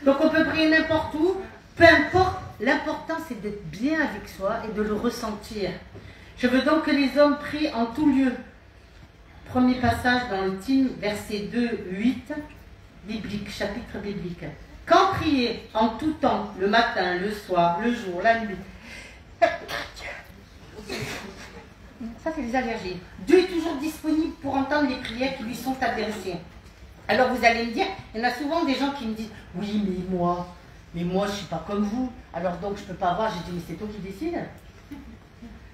Donc on peut prier n'importe où, peu importe, l'important c'est d'être bien avec soi et de le ressentir. Je veux donc que les hommes prient en tout lieu. Premier passage dans le Tim, verset 2, 8, biblique, chapitre biblique. Quand prier en tout temps, le matin, le soir, le jour, la nuit. Ça, c'est les allergies. Dieu est toujours disponible pour entendre les prières qui lui sont adressées. Alors vous allez me dire, il y en a souvent des gens qui me disent, oui, mais moi, je ne suis pas comme vous. Alors donc, je ne peux pas avoir. J'ai dit, mais c'est toi qui décides.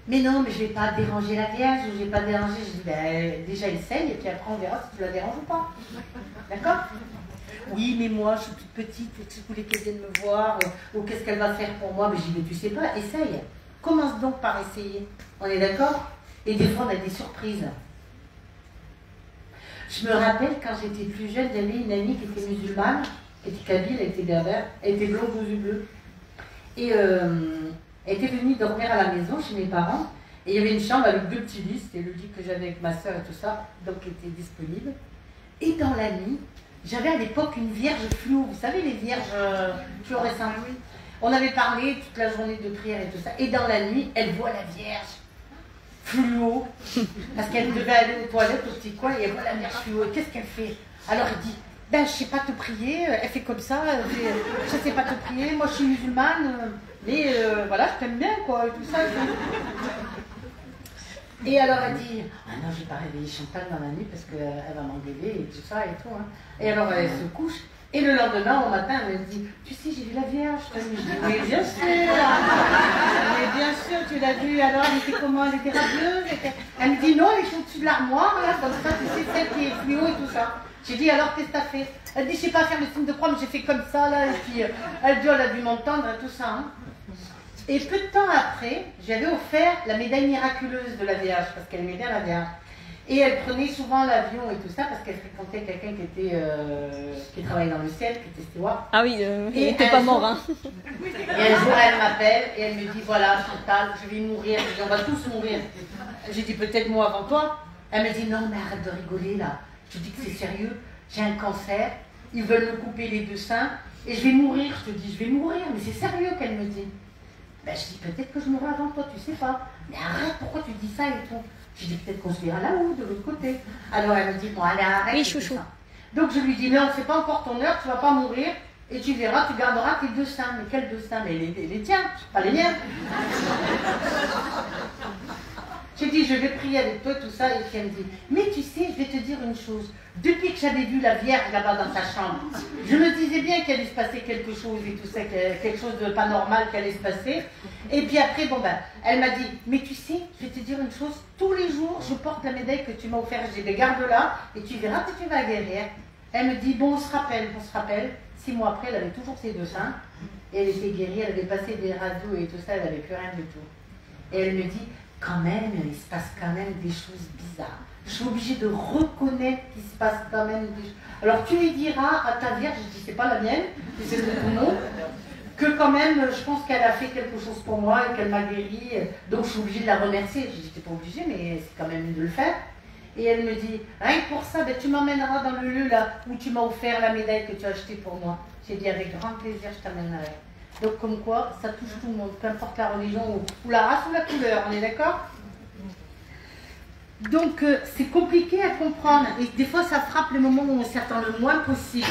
Mais non, mais je ne vais pas déranger la Vierge, ou je ne vais pas déranger. Je dis, ben, déjà essaye, et puis après on verra si tu la déranges ou pas. D'accord? Oui, mais moi, je suis toute petite, je voulais qu'elle vienne me voir, ou qu'est-ce qu'elle va faire pour moi? Mais je dis, mais tu sais pas, essaye. Commence donc par essayer. On est d'accord? Et des fois, on a des surprises. Je me rappelle, quand j'étais plus jeune, j'avais une amie qui était musulmane, qui était kabyle, elle était berbère, elle était blonde aux yeux bleus. Et elle était venue dormir à la maison chez mes parents. Et il y avait une chambre avec 2 petits lits, c'était le lit que j'avais avec ma soeur et tout ça, donc qui était disponible. Et dans la nuit, j'avais à l'époque une vierge fluo, vous savez les vierges fluorescentes. On avait parlé toute la journée de prière et tout ça. Et dans la nuit, elle voit la vierge fluo, parce qu'elle devait aller aux toilettes au petit coin, et elle voit la vierge fluo. Et qu'est-ce qu'elle fait? Alors elle dit, ben je sais pas te prier, elle fait comme ça, elle fait, je sais pas te prier, moi je suis musulmane, mais voilà, je t'aime bien quoi, et tout ça. Et alors elle dit, ah non, je vais pas réveiller Chantal dans la nuit parce qu'elle va m'engueuler et tout ça et tout. Hein. Et alors elle se couche, et le lendemain, au matin, elle me dit, tu sais, j'ai vu la Vierge. Je dis, oui, bien sûr. Mais bien sûr, tu l'as vue. Alors elle était comment? Elle était radieuse. Elle me dit, non, elle est au-dessus de l'armoire, là, comme ça, tu sais, celle qui est fluo et tout ça. J'ai dit, alors qu'est-ce que t'as fait? Elle dit, je sais pas faire le signe de croix, mais j'ai fait comme ça, là. Et puis elle dit, elle a dû m'entendre et tout ça. Hein. Et peu de temps après, j'avais offert la médaille miraculeuse de la Vierge, parce qu'elle aimait bien la Vierge. Et elle prenait souvent l'avion et tout ça, parce qu'elle fréquentait quelqu'un qui travaillait dans le ciel, qui était steward. Ah oui, il n'était pas mort, hein. Et un jour, elle m'appelle et elle me dit, voilà, Chantal, je vais mourir. Je dis, on va tous mourir. J'ai dit, peut-être moi avant toi. Elle me dit, non, mais arrête de rigoler, là. Je te dis que c'est sérieux, j'ai un cancer, ils veulent me couper les 2 seins, et je vais mourir. Je te dis, je vais mourir, mais c'est sérieux qu'elle me dit. Ben, je dis, peut-être que je mourrai avant toi, tu sais pas. Mais arrête, pourquoi tu dis ça et tout? Je dis, peut-être qu'on se verra là-haut, de l'autre côté. Alors elle me dit, bon, allez, arrête. Oui, chouchou. Donc je lui dis, mais on ne sait pas encore ton heure, tu ne vas pas mourir, et tu verras, tu garderas tes 2 seins. Mais quels 2 seins? Mais les tiens, pas les miens. J'ai dit, je vais prier avec toi, tout ça, et puis elle me dit, mais tu sais, je vais te dire une chose. Depuis que j'avais vu la Vierge là-bas dans sa chambre, je me disais bien qu'il allait se passer quelque chose et tout ça, quelque chose de pas normal qui allait se passer. Et puis après, bon ben, elle m'a dit, mais tu sais, je vais te dire une chose, tous les jours, je porte la médaille que tu m'as offerte, j'ai des garde-là, et tu verras que tu vas guérir. Elle me dit, bon, on se rappelle. 6 mois après, elle avait toujours ses 2 seins, et elle était guérie, elle avait passé des radios et tout ça, elle n'avait plus rien du tout. Et elle me dit, quand même, il se passe quand même des choses bizarres. Je suis obligée de reconnaître qu'il se passe quand même des choses. Alors tu lui diras à ta Vierge, je dis c'est pas la mienne, c'est celle de tout le monde, que quand même, je pense qu'elle a fait quelque chose pour moi et qu'elle m'a guéri, donc je suis obligée de la remercier. Je dis, j'étais pas obligée, mais c'est quand même mieux de le faire. Et elle me dit, rien que pour ça, ben, tu m'emmèneras dans le lieu là où tu m'as offert la médaille que tu as achetée pour moi. J'ai dit, avec grand plaisir, je t'amènerai. Donc comme quoi, ça touche tout le monde, peu importe la religion ou la race ou la couleur, on est d'accord? Donc c'est compliqué à comprendre et des fois ça frappe les moments où on s'attend le moins possible.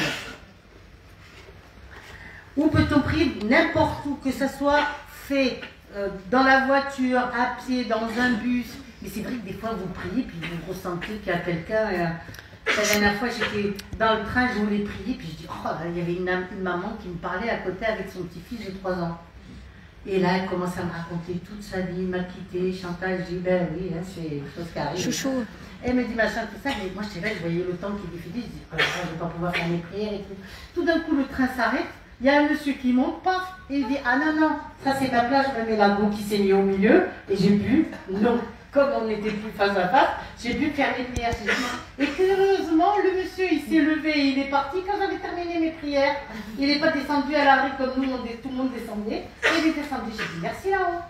Où peut-on prier n'importe où, que ça soit fait dans la voiture, à pied, dans un bus. Mais c'est vrai que des fois vous priez puis vous ressentez qu'il y a quelqu'un. La dernière fois j'étais dans le train, je voulais prier puis je dis, oh, il y avait une maman qui me parlait à côté avec son petit-fils de 3 ans. Et là, elle commence à me raconter toute sa vie, m'a quitté, Chantal, je dis, ben oui, hein, c'est une chose qui arrive. Chouchou. Elle me dit machin, tout ça, mais moi je sais pas, je voyais le temps qui défilait, je dis, oh, je vais pas pouvoir faire mes prières et tout. Tout d'un coup, le train s'arrête, il y a un monsieur qui monte, paf, et il dit, ah non, non, ça c'est ma place, je me mets la go qui s'est mis au milieu, et j'ai pu, non, comme on n'était plus face à face, j'ai pu faire mes prières. Et curieusement, le monsieur, il s'est levé et il est parti quand j'avais terminé mes prières. Il n'est pas descendu à la rue comme nous, tout le monde descendait. Et il est descendu, j'ai dit merci là-haut.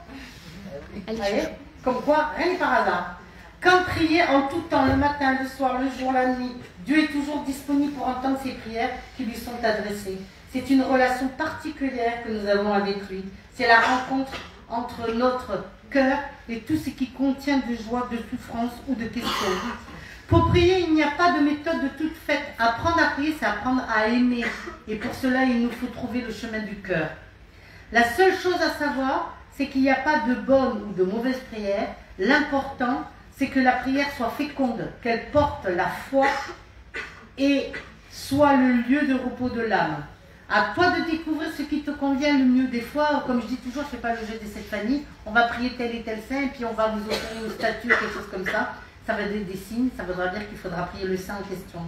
Vous voyez, comme quoi, rien n'est par hasard. Quand prier en tout temps, le matin, le soir, le jour, la nuit, Dieu est toujours disponible pour entendre ces prières qui lui sont adressées. C'est une relation particulière que nous avons avec lui. C'est la rencontre entre notre cœur et tout ce qui contient de joie, de souffrance ou de questions. Pour prier, il n'y a pas de méthode de toute faite. Apprendre à prier, c'est apprendre à aimer. Et pour cela, il nous faut trouver le chemin du cœur. La seule chose à savoir, c'est qu'il n'y a pas de bonne ou de mauvaise prière. L'important, c'est que la prière soit féconde, qu'elle porte la foi et soit le lieu de repos de l'âme. À toi de découvrir ce qui te convient le mieux. Des fois, comme je dis toujours, je ne fais pas le jeu des 7 familles, on va prier tel et tel saint et puis on va vous offrir une statue, quelque chose comme ça. Ça va donner des signes, ça voudra dire qu'il faudra prier le saint en question.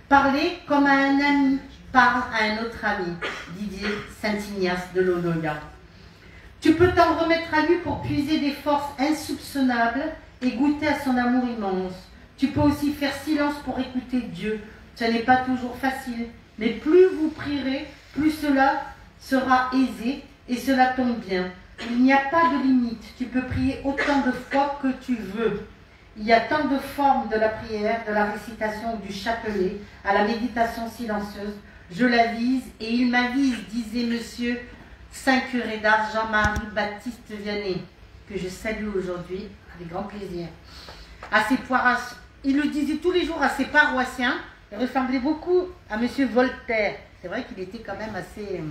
Parler comme à un ami parle à un autre ami, dit Saint Ignace de Loyola. Tu peux t'en remettre à lui pour puiser des forces insoupçonnables et goûter à son amour immense. Tu peux aussi faire silence pour écouter Dieu. Ce n'est pas toujours facile, mais plus vous prierez, plus cela sera aisé et cela tombe bien. Il n'y a pas de limite. Tu peux prier autant de fois que tu veux. Il y a tant de formes de la prière, de la récitation ou du chapelet, à la méditation silencieuse. Je l'avise et il m'avise, disait monsieur Saint Curé d'Ars Jean-Marie Baptiste Vianney, que je salue aujourd'hui avec grand plaisir. Il le disait tous les jours à ses paroissiens. Il ressemblait beaucoup à monsieur Voltaire. C'est vrai qu'il était quand même assez...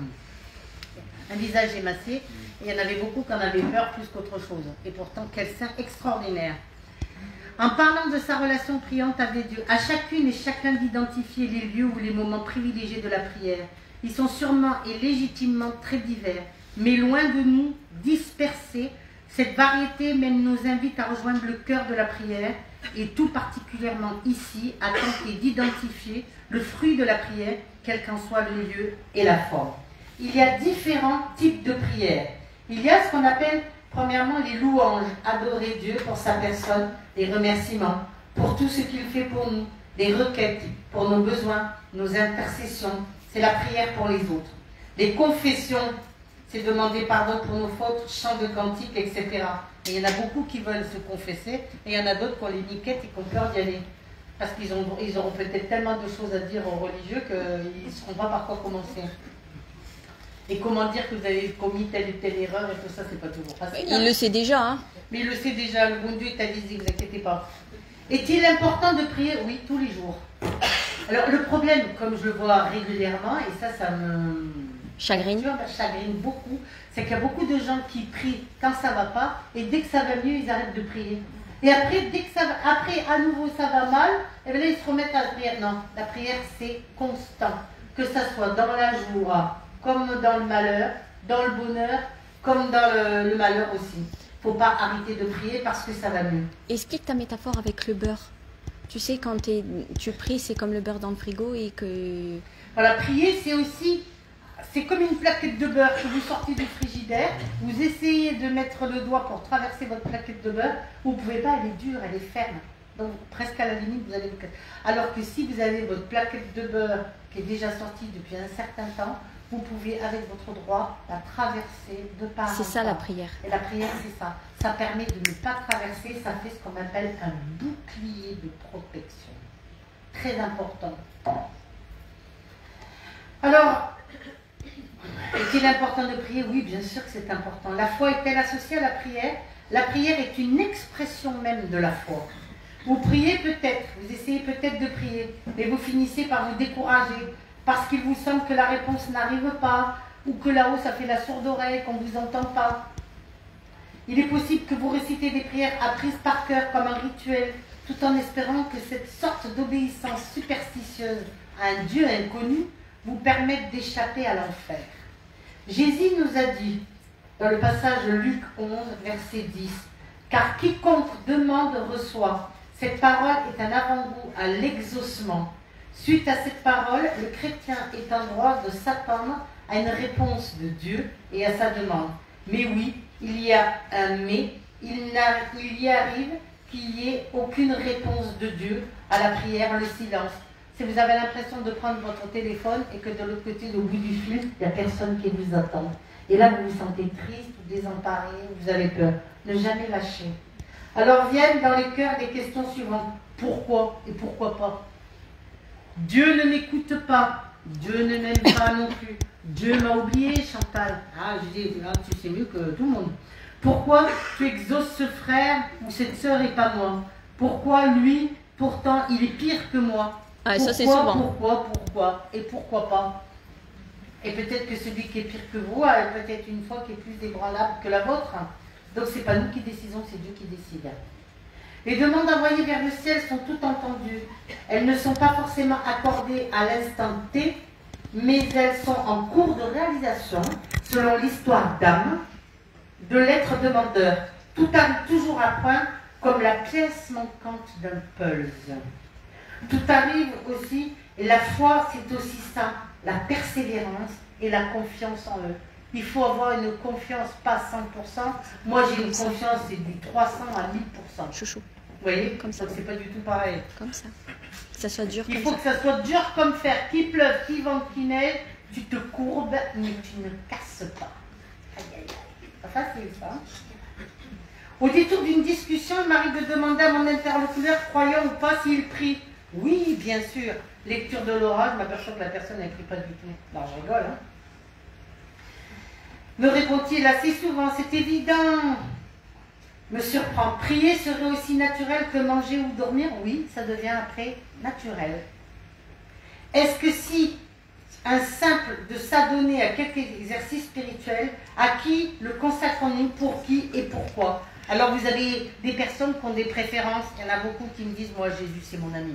un visage émacié. Et il y en avait beaucoup qui en avaient peur plus qu'autre chose. Et pourtant, quel saint extraordinaire. En parlant de sa relation priante avec Dieu, à chacune et chacun d'identifier les lieux ou les moments privilégiés de la prière. Ils sont sûrement et légitimement très divers, mais loin de nous, dispersés, cette variété même nous invite à rejoindre le cœur de la prière, et tout particulièrement ici, à tenter d'identifier le fruit de la prière, quel qu'en soit le lieu et la forme. Il y a différents types de prières. Il y a ce qu'on appelle premièrement les louanges, adorer Dieu pour sa personne, les remerciements pour tout ce qu'il fait pour nous, les requêtes pour nos besoins, nos intercessions, c'est la prière pour les autres. Les confessions, c'est demander pardon pour nos fautes, chants de cantiques, etc. Et il y en a beaucoup qui veulent se confesser, et il y en a d'autres qui ont les niquettes et qui ont peur d'y aller. Parce qu'ils auront peut-être tellement de choses à dire aux religieux qu'ils ne sauront pas par quoi commencer. Et comment dire que vous avez commis telle et telle erreur et tout ça, c'est pas toujours facile. Il le sait déjà, hein. Mais il le sait déjà, le bon Dieu t'a dit, ne vous inquiétez pas. Est-il important de prier? Oui, tous les jours. Alors le problème, comme je le vois régulièrement, et ça me chagrine beaucoup, c'est qu'il y a beaucoup de gens qui prient quand ça va pas, et dès que ça va mieux, ils arrêtent de prier. Et après, après à nouveau ça va mal, et bien là ils se remettent à la prière. Non, la prière c'est constant, que ça soit dans la joie, comme dans le malheur, dans le bonheur, comme dans le malheur aussi. Il ne faut pas arrêter de prier parce que ça va mieux. Explique ta métaphore avec le beurre. Tu sais, quand tu pries, c'est comme le beurre dans le frigo et que... Voilà, prier, c'est comme une plaquette de beurre que vous sortez du frigidaire, vous essayez de mettre le doigt pour traverser votre plaquette de beurre, vous ne pouvez pas, elle est dure, elle est ferme. Donc presque à la limite, vous allez vous casser. Alors que si vous avez votre plaquette de beurre qui est déjà sortie depuis un certain temps, vous pouvez, avec votre droit, la traverser de part en part. C'est ça la prière. Et la prière, c'est ça. Ça permet de ne pas traverser, ça fait ce qu'on appelle un bouclier de protection. Très important. Alors, est-il important de prier? Oui, bien sûr que c'est important. La foi est-elle associée à la prière? La prière est une expression même de la foi. Vous priez peut-être, vous essayez peut-être de prier, mais vous finissez par vous décourager parce qu'il vous semble que la réponse n'arrive pas ou que là-haut ça fait la sourde oreille, qu'on ne vous entend pas. Il est possible que vous récitez des prières apprises par cœur comme un rituel, tout en espérant que cette sorte d'obéissance superstitieuse à un Dieu inconnu vous permette d'échapper à l'enfer. Jésus nous a dit, dans le passage de Luc 11, verset 10, « Car quiconque demande reçoit. » Cette parole est un avant-goût à l'exaucement. Suite à cette parole, le chrétien est en droit de s'attendre à une réponse de Dieu et à sa demande. Mais oui, il y a un mais, il y arrive qu'il n'y ait aucune réponse de Dieu à la prière, le silence. Si vous avez l'impression de prendre votre téléphone et que de l'autre côté, au bout du fil, il n'y a personne qui vous attend. Et là, vous vous sentez triste ou désemparé, vous avez peur. Ne jamais lâcher. Alors viennent dans les cœurs des questions suivantes. Pourquoi et pourquoi pas? Dieu ne m'écoute pas. Dieu ne m'aime pas non plus. Dieu m'a oublié, Chantal. Ah, je dis, là, tu sais mieux que tout le monde. Pourquoi tu exauces ce frère ou cette sœur et pas moi? Pourquoi lui, pourtant, il est pire que moi? Ah, ça c'est souvent. Pourquoi et pourquoi pas? Et peut-être que celui qui est pire que vous a peut-être une foi qui est plus ébranlable que la vôtre. Donc c'est pas nous qui décidons, c'est Dieu qui décide. Les demandes envoyées vers le ciel sont toutes entendues. Elles ne sont pas forcément accordées à l'instant T, mais elles sont en cours de réalisation selon l'histoire d'âme de l'être demandeur. Tout arrive toujours à point comme la pièce manquante d'un puzzle. Tout arrive aussi, et la foi c'est aussi ça, la persévérance et la confiance en eux. Il faut avoir une confiance, pas 100%. Moi j'ai une confiance, c'est du 300 à 1000%. Chouchou. Vous voyez, Comme ça. donc c'est pas du tout pareil. Comme ça. Que ça soit dur Il comme faut ça. que ça soit dur comme fer, qu'il pleuve, qu'il vente, qu'il neige, tu te courbes, mais tu ne casses pas. Aïe, aïe, aïe. Pas facile ça. Au détour d'une discussion, il m'arrive de demander à mon interlocuteur, croyant ou pas, s'il prie. Oui, bien sûr. Lecture de l'oral, je m'aperçois que la personne n'écrit pas du tout. Non, je rigole, hein. Me répond-il assez souvent, c'est évident. Me surprend. Prier serait aussi naturel que manger ou dormir? Oui, ça devient après naturel. Est-ce que si un simple de s'adonner à quelque exercice spirituel, à qui le consacrons-nous, pour qui et pourquoi? Alors vous avez des personnes qui ont des préférences, il y en a beaucoup qui me disent, moi Jésus c'est mon ami.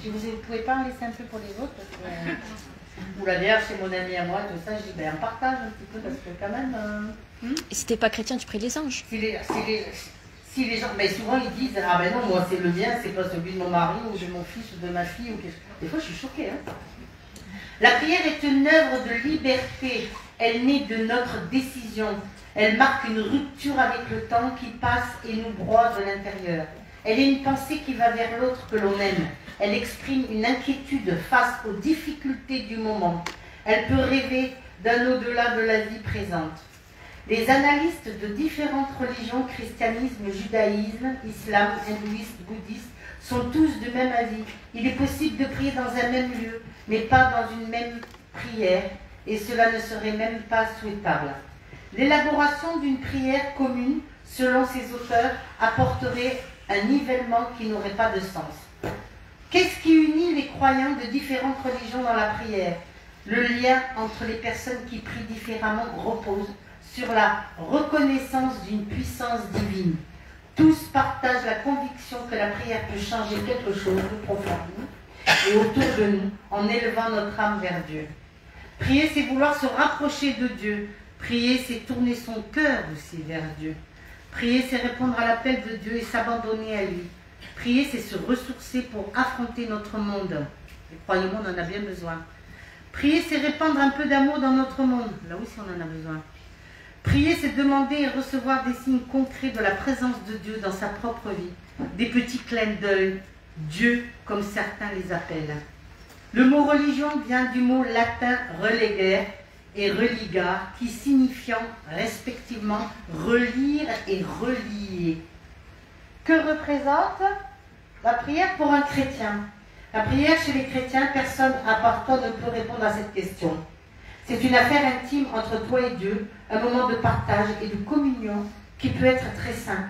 Vous ne pouvez pas en laisser un peu pour les autres parce que, ou la Vierge c'est mon ami à moi, tout ça, je dis, ben on partage un petit peu parce que quand même... Et si t'es pas chrétien, tu pries les anges. Si les gens, mais souvent ils disent, ah ben non, moi c'est le mien, c'est pas celui de mon mari ou de mon fils ou de ma fille. Ou quelque chose. Des fois je suis choquée. Hein. La prière est une œuvre de liberté, elle naît de notre décision. Elle marque une rupture avec le temps qui passe et nous broie de l'intérieur. Elle est une pensée qui va vers l'autre que l'on aime. Elle exprime une inquiétude face aux difficultés du moment. Elle peut rêver d'un au-delà de la vie présente. Les analystes de différentes religions, christianisme, judaïsme, islam, hindouisme, bouddhisme, sont tous du même avis. Il est possible de prier dans un même lieu, mais pas dans une même prière, et cela ne serait même pas souhaitable. L'élaboration d'une prière commune, selon ces auteurs, apporterait un nivellement qui n'aurait pas de sens. Qu'est-ce qui unit les croyants de différentes religions dans la prière? Le lien entre les personnes qui prient différemment repose sur la reconnaissance d'une puissance divine. Tous partagent la conviction que la prière peut changer quelque chose de profond et autour de nous en élevant notre âme vers Dieu. Prier, c'est vouloir se rapprocher de Dieu. Prier, c'est tourner son cœur aussi vers Dieu. Prier, c'est répondre à l'appel de Dieu et s'abandonner à lui. Prier, c'est se ressourcer pour affronter notre monde. Et croyez-moi, on en a bien besoin. Prier, c'est répandre un peu d'amour dans notre monde. Là aussi, on en a besoin. Prier, c'est demander et recevoir des signes concrets de la présence de Dieu dans sa propre vie. Des petits clins d'œil. Dieu, comme certains les appellent. Le mot religion vient du mot latin religare et religar, qui signifiant respectivement relire et relier. Que représente la prière pour un chrétien? La prière chez les chrétiens, personne à part toi ne peut répondre à cette question. C'est une affaire intime entre toi et Dieu, un moment de partage et de communion qui peut être très simple.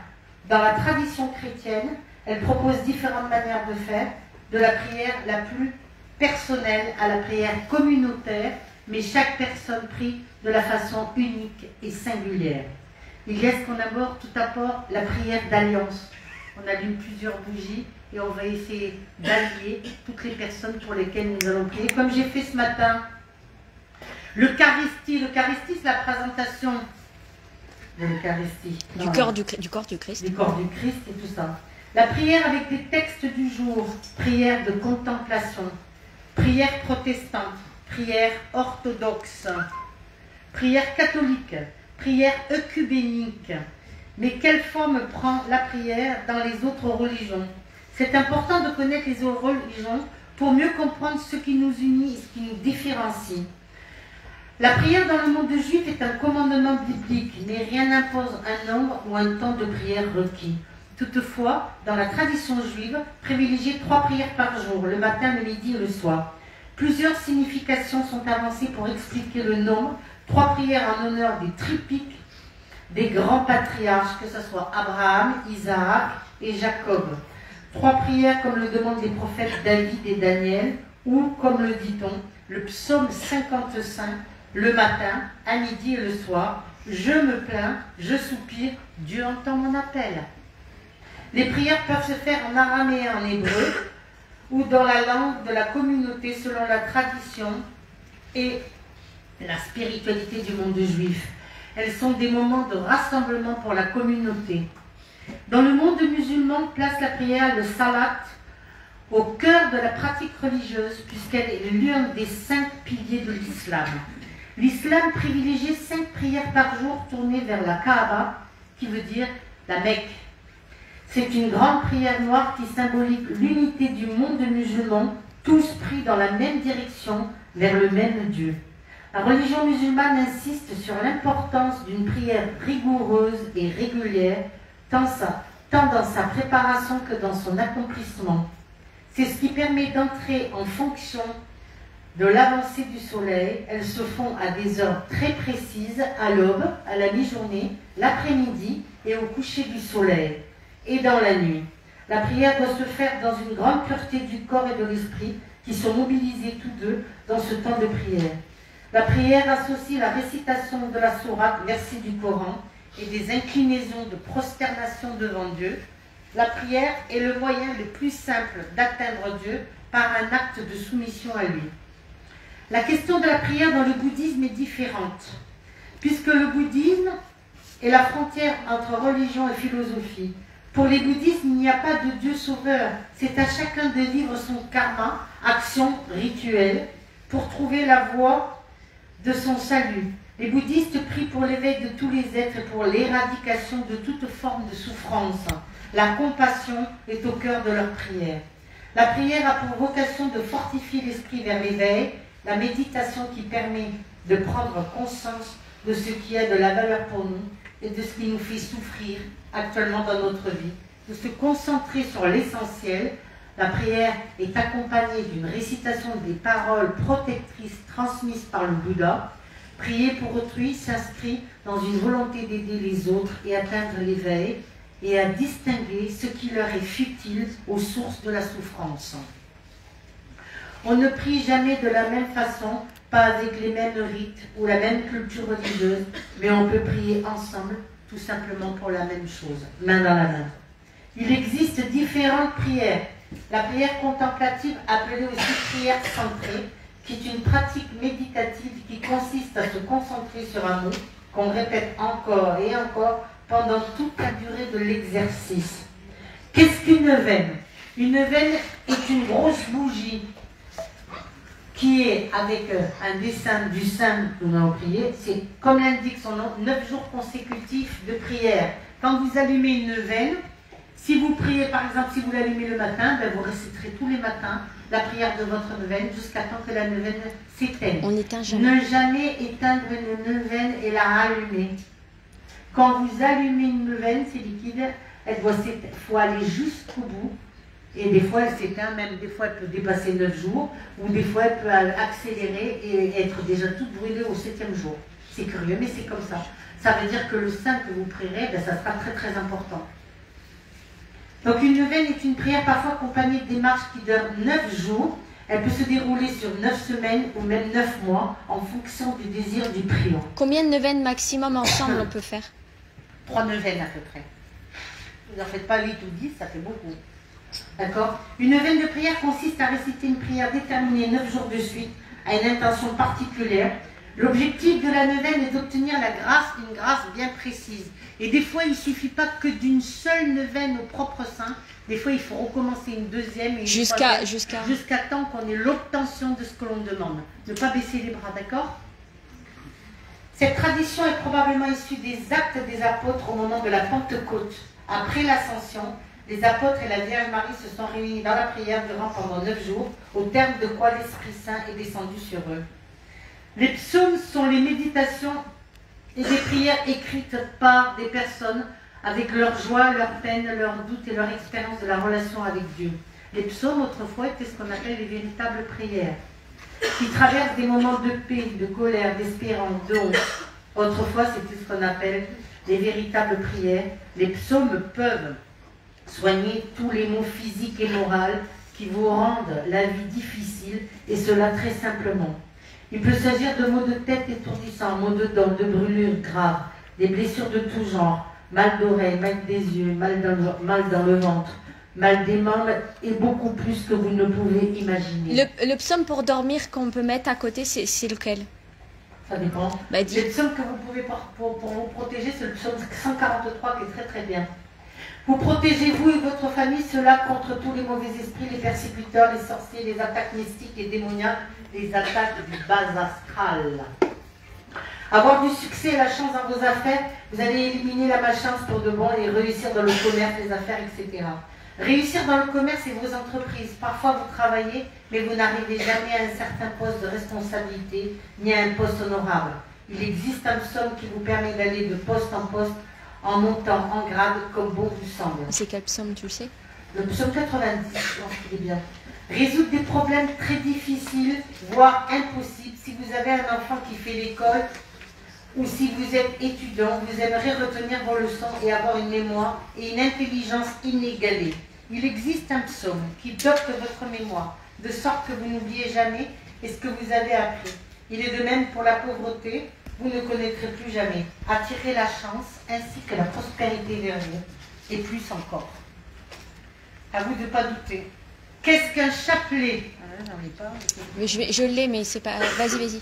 Dans la tradition chrétienne, elle propose différentes manières de faire, de la prière la plus personnelle à la prière communautaire, mais chaque personne prie de la façon unique et singulière. Il y a ce qu'on aborde tout d'abord la prière d'alliance. On allume plusieurs bougies et on va essayer d'allier toutes les personnes pour lesquelles nous allons prier. Comme j'ai fait ce matin, l'Eucharistie. L'Eucharistie, c'est la présentation de l'Eucharistie. Du corps du Christ. Du corps du Christ et tout ça. La prière avec des textes du jour. Prière de contemplation. Prière protestante. Prière orthodoxe. Prière catholique. Prière œcuménique. Mais quelle forme prend la prière dans les autres religions? C'est important de connaître les autres religions pour mieux comprendre ce qui nous unit et ce qui nous différencie. La prière dans le monde juif est un commandement biblique, mais rien n'impose un nombre ou un temps de prière requis. Toutefois, dans la tradition juive, privilégiez 3 prières par jour, le matin, le midi et le soir. Plusieurs significations sont avancées pour expliquer le nombre. 3 prières en honneur des tripiques, des grands patriarches, que ce soit Abraham, Isaac et Jacob. 3 prières comme le demandent les prophètes David et Daniel, ou, comme le dit-on, le psaume 55, le matin, à midi et le soir. Je me plains, je soupire, Dieu entend mon appel. Les prières peuvent se faire en araméen, en hébreu, ou dans la langue de la communauté selon la tradition et la spiritualité du monde juif. Elles sont des moments de rassemblement pour la communauté. Dans le monde musulman, place la prière, le salat, au cœur de la pratique religieuse, puisqu'elle est l'un des 5 piliers de l'islam. L'islam privilégie 5 prières par jour tournées vers la Kaaba, qui veut dire la Mecque. C'est une grande prière noire qui symbolise l'unité du monde musulman, tous pris dans la même direction, vers le même Dieu. La religion musulmane insiste sur l'importance d'une prière rigoureuse et régulière, tant dans sa préparation que dans son accomplissement. C'est ce qui permet d'entrer en fonction de l'avancée du soleil. Elles se font à des heures très précises, à l'aube, à la mi-journée, l'après-midi et au coucher du soleil, et dans la nuit. La prière doit se faire dans une grande pureté du corps et de l'esprit, qui sont mobilisés tous deux dans ce temps de prière. La prière associe la récitation de la sourate, verset du Coran, et des inclinaisons de prosternation devant Dieu. La prière est le moyen le plus simple d'atteindre Dieu par un acte de soumission à lui. La question de la prière dans le bouddhisme est différente, puisque le bouddhisme est la frontière entre religion et philosophie. Pour les bouddhistes, il n'y a pas de Dieu sauveur. C'est à chacun de vivre son karma, action rituelle, pour trouver la voie de son salut. Les bouddhistes prient pour l'éveil de tous les êtres et pour l'éradication de toute forme de souffrance. La compassion est au cœur de leur prière. La prière a pour vocation de fortifier l'esprit vers l'éveil, la méditation qui permet de prendre conscience de ce qui a de la valeur pour nous et de ce qui nous fait souffrir actuellement dans notre vie, de se concentrer sur l'essentiel. La prière est accompagnée d'une récitation des paroles protectrices transmises par le Bouddha. Prier pour autrui s'inscrit dans une volonté d'aider les autres et atteindre l'éveil et à distinguer ce qui leur est futile aux sources de la souffrance. On ne prie jamais de la même façon, pas avec les mêmes rites ou la même culture religieuse, mais on peut prier ensemble, tout simplement pour la même chose, main dans la main. Il existe différentes prières. La prière contemplative, appelée aussi prière centrée, qui est une pratique méditative qui consiste à se concentrer sur un mot qu'on répète encore et encore pendant toute la durée de l'exercice. Qu'est-ce qu'une veine? Une veine est une grosse bougie qui est avec un dessin du saint que nous allons prier. C'est, comme l'indique son nom, 9 jours consécutifs de prière. Quand vous allumez une veine, si vous priez, par exemple, si vous l'allumez le matin, ben vous réciterez tous les matins la prière de votre neuvaine jusqu'à temps que la neuvaine s'éteigne. On n'éteint jamais. Ne jamais éteindre une neuvaine et la rallumer. Quand vous allumez une neuvaine, c'est liquide, faut aller jusqu'au bout. Et des fois, elle s'éteint, même des fois, elle peut dépasser 9 jours, ou des fois, elle peut accélérer et être déjà toute brûlée au 7e jour. C'est curieux, mais c'est comme ça. Ça veut dire que le saint que vous prierez, ben, ça sera très très important. Donc une neuvaine est une prière parfois accompagnée de démarches qui durent 9 jours. Elle peut se dérouler sur 9 semaines ou même 9 mois en fonction du désir du priant. Combien de neuvaines maximum ensemble on peut faire? 3 neuvaines à peu près. Vous n'en faites pas 8 ou 10, ça fait beaucoup. D'accord? Une neuvaine de prière consiste à réciter une prière déterminée 9 jours de suite à une intention particulière. L'objectif de la neuvaine est d'obtenir la grâce, une grâce bien précise. Et des fois, il ne suffit pas que d'une seule neuvaine au propre sein. Des fois, il faut recommencer une deuxième et une troisième, jusqu'à temps qu'on ait l'obtention de ce que l'on demande. Ne pas baisser les bras, d'accord? Cette tradition est probablement issue des actes des apôtres au moment de la Pentecôte. Après l'ascension, les apôtres et la Vierge Marie se sont réunis dans la prière durant pendant 9 jours, au terme de quoi l'Esprit Saint est descendu sur eux. Les psaumes sont les méditations et des prières écrites par des personnes avec leur joie, leur peine, leur doute et leur expérience de la relation avec Dieu. Les psaumes, autrefois, étaient ce qu'on appelle les véritables prières, qui traversent des moments de paix, de colère, d'espérance, de honte. Autrefois, c'était ce qu'on appelle les véritables prières. Les psaumes peuvent soigner tous les maux physiques et moraux qui vous rendent la vie difficile, et cela très simplement. Il peut s'agir de maux de tête étourdissants, maux de dents, de brûlures graves, des blessures de tout genre, mal d'oreille, mal des yeux, mal dans le ventre, mal des membres et beaucoup plus que vous ne pouvez imaginer. Le psaume pour dormir qu'on peut mettre à côté, c'est lequel? Ça dépend. Bah, dis. Le psaume que vous pouvez pour vous protéger, c'est le psaume 143 qui est très très bien. Vous protégez vous et votre famille, cela contre tous les mauvais esprits, les persécuteurs, les sorciers, les attaques mystiques et démoniaques, les attaques du bas astral. Avoir du succès et la chance dans vos affaires, vous allez éliminer la malchance pour de bon et réussir dans le commerce, les affaires, etc. Réussir dans le commerce et vos entreprises. Parfois vous travaillez, mais vous n'arrivez jamais à un certain poste de responsabilité, ni à un poste honorable. Il existe un psaume qui vous permet d'aller de poste en poste, en montant en grade comme bon vous semble. C'est quel psaume, tu le sais? Le psaume 90, je pense qu'il est bien. Résoudre des problèmes très difficiles, voire impossibles. Si vous avez un enfant qui fait l'école, ou si vous êtes étudiant, vous aimeriez retenir vos leçons et avoir une mémoire et une intelligence inégalée. Il existe un psaume qui dote votre mémoire, de sorte que vous n'oubliez jamais ce que vous avez appris. Il est de même pour la pauvreté, vous ne connaîtrez plus jamais. Attirez la chance ainsi que la prospérité vers vous, et plus encore. À vous de ne pas douter. Qu'est-ce qu'un chapelet? Mais je l'ai, mais c'est pas... Vas-y, vas-y.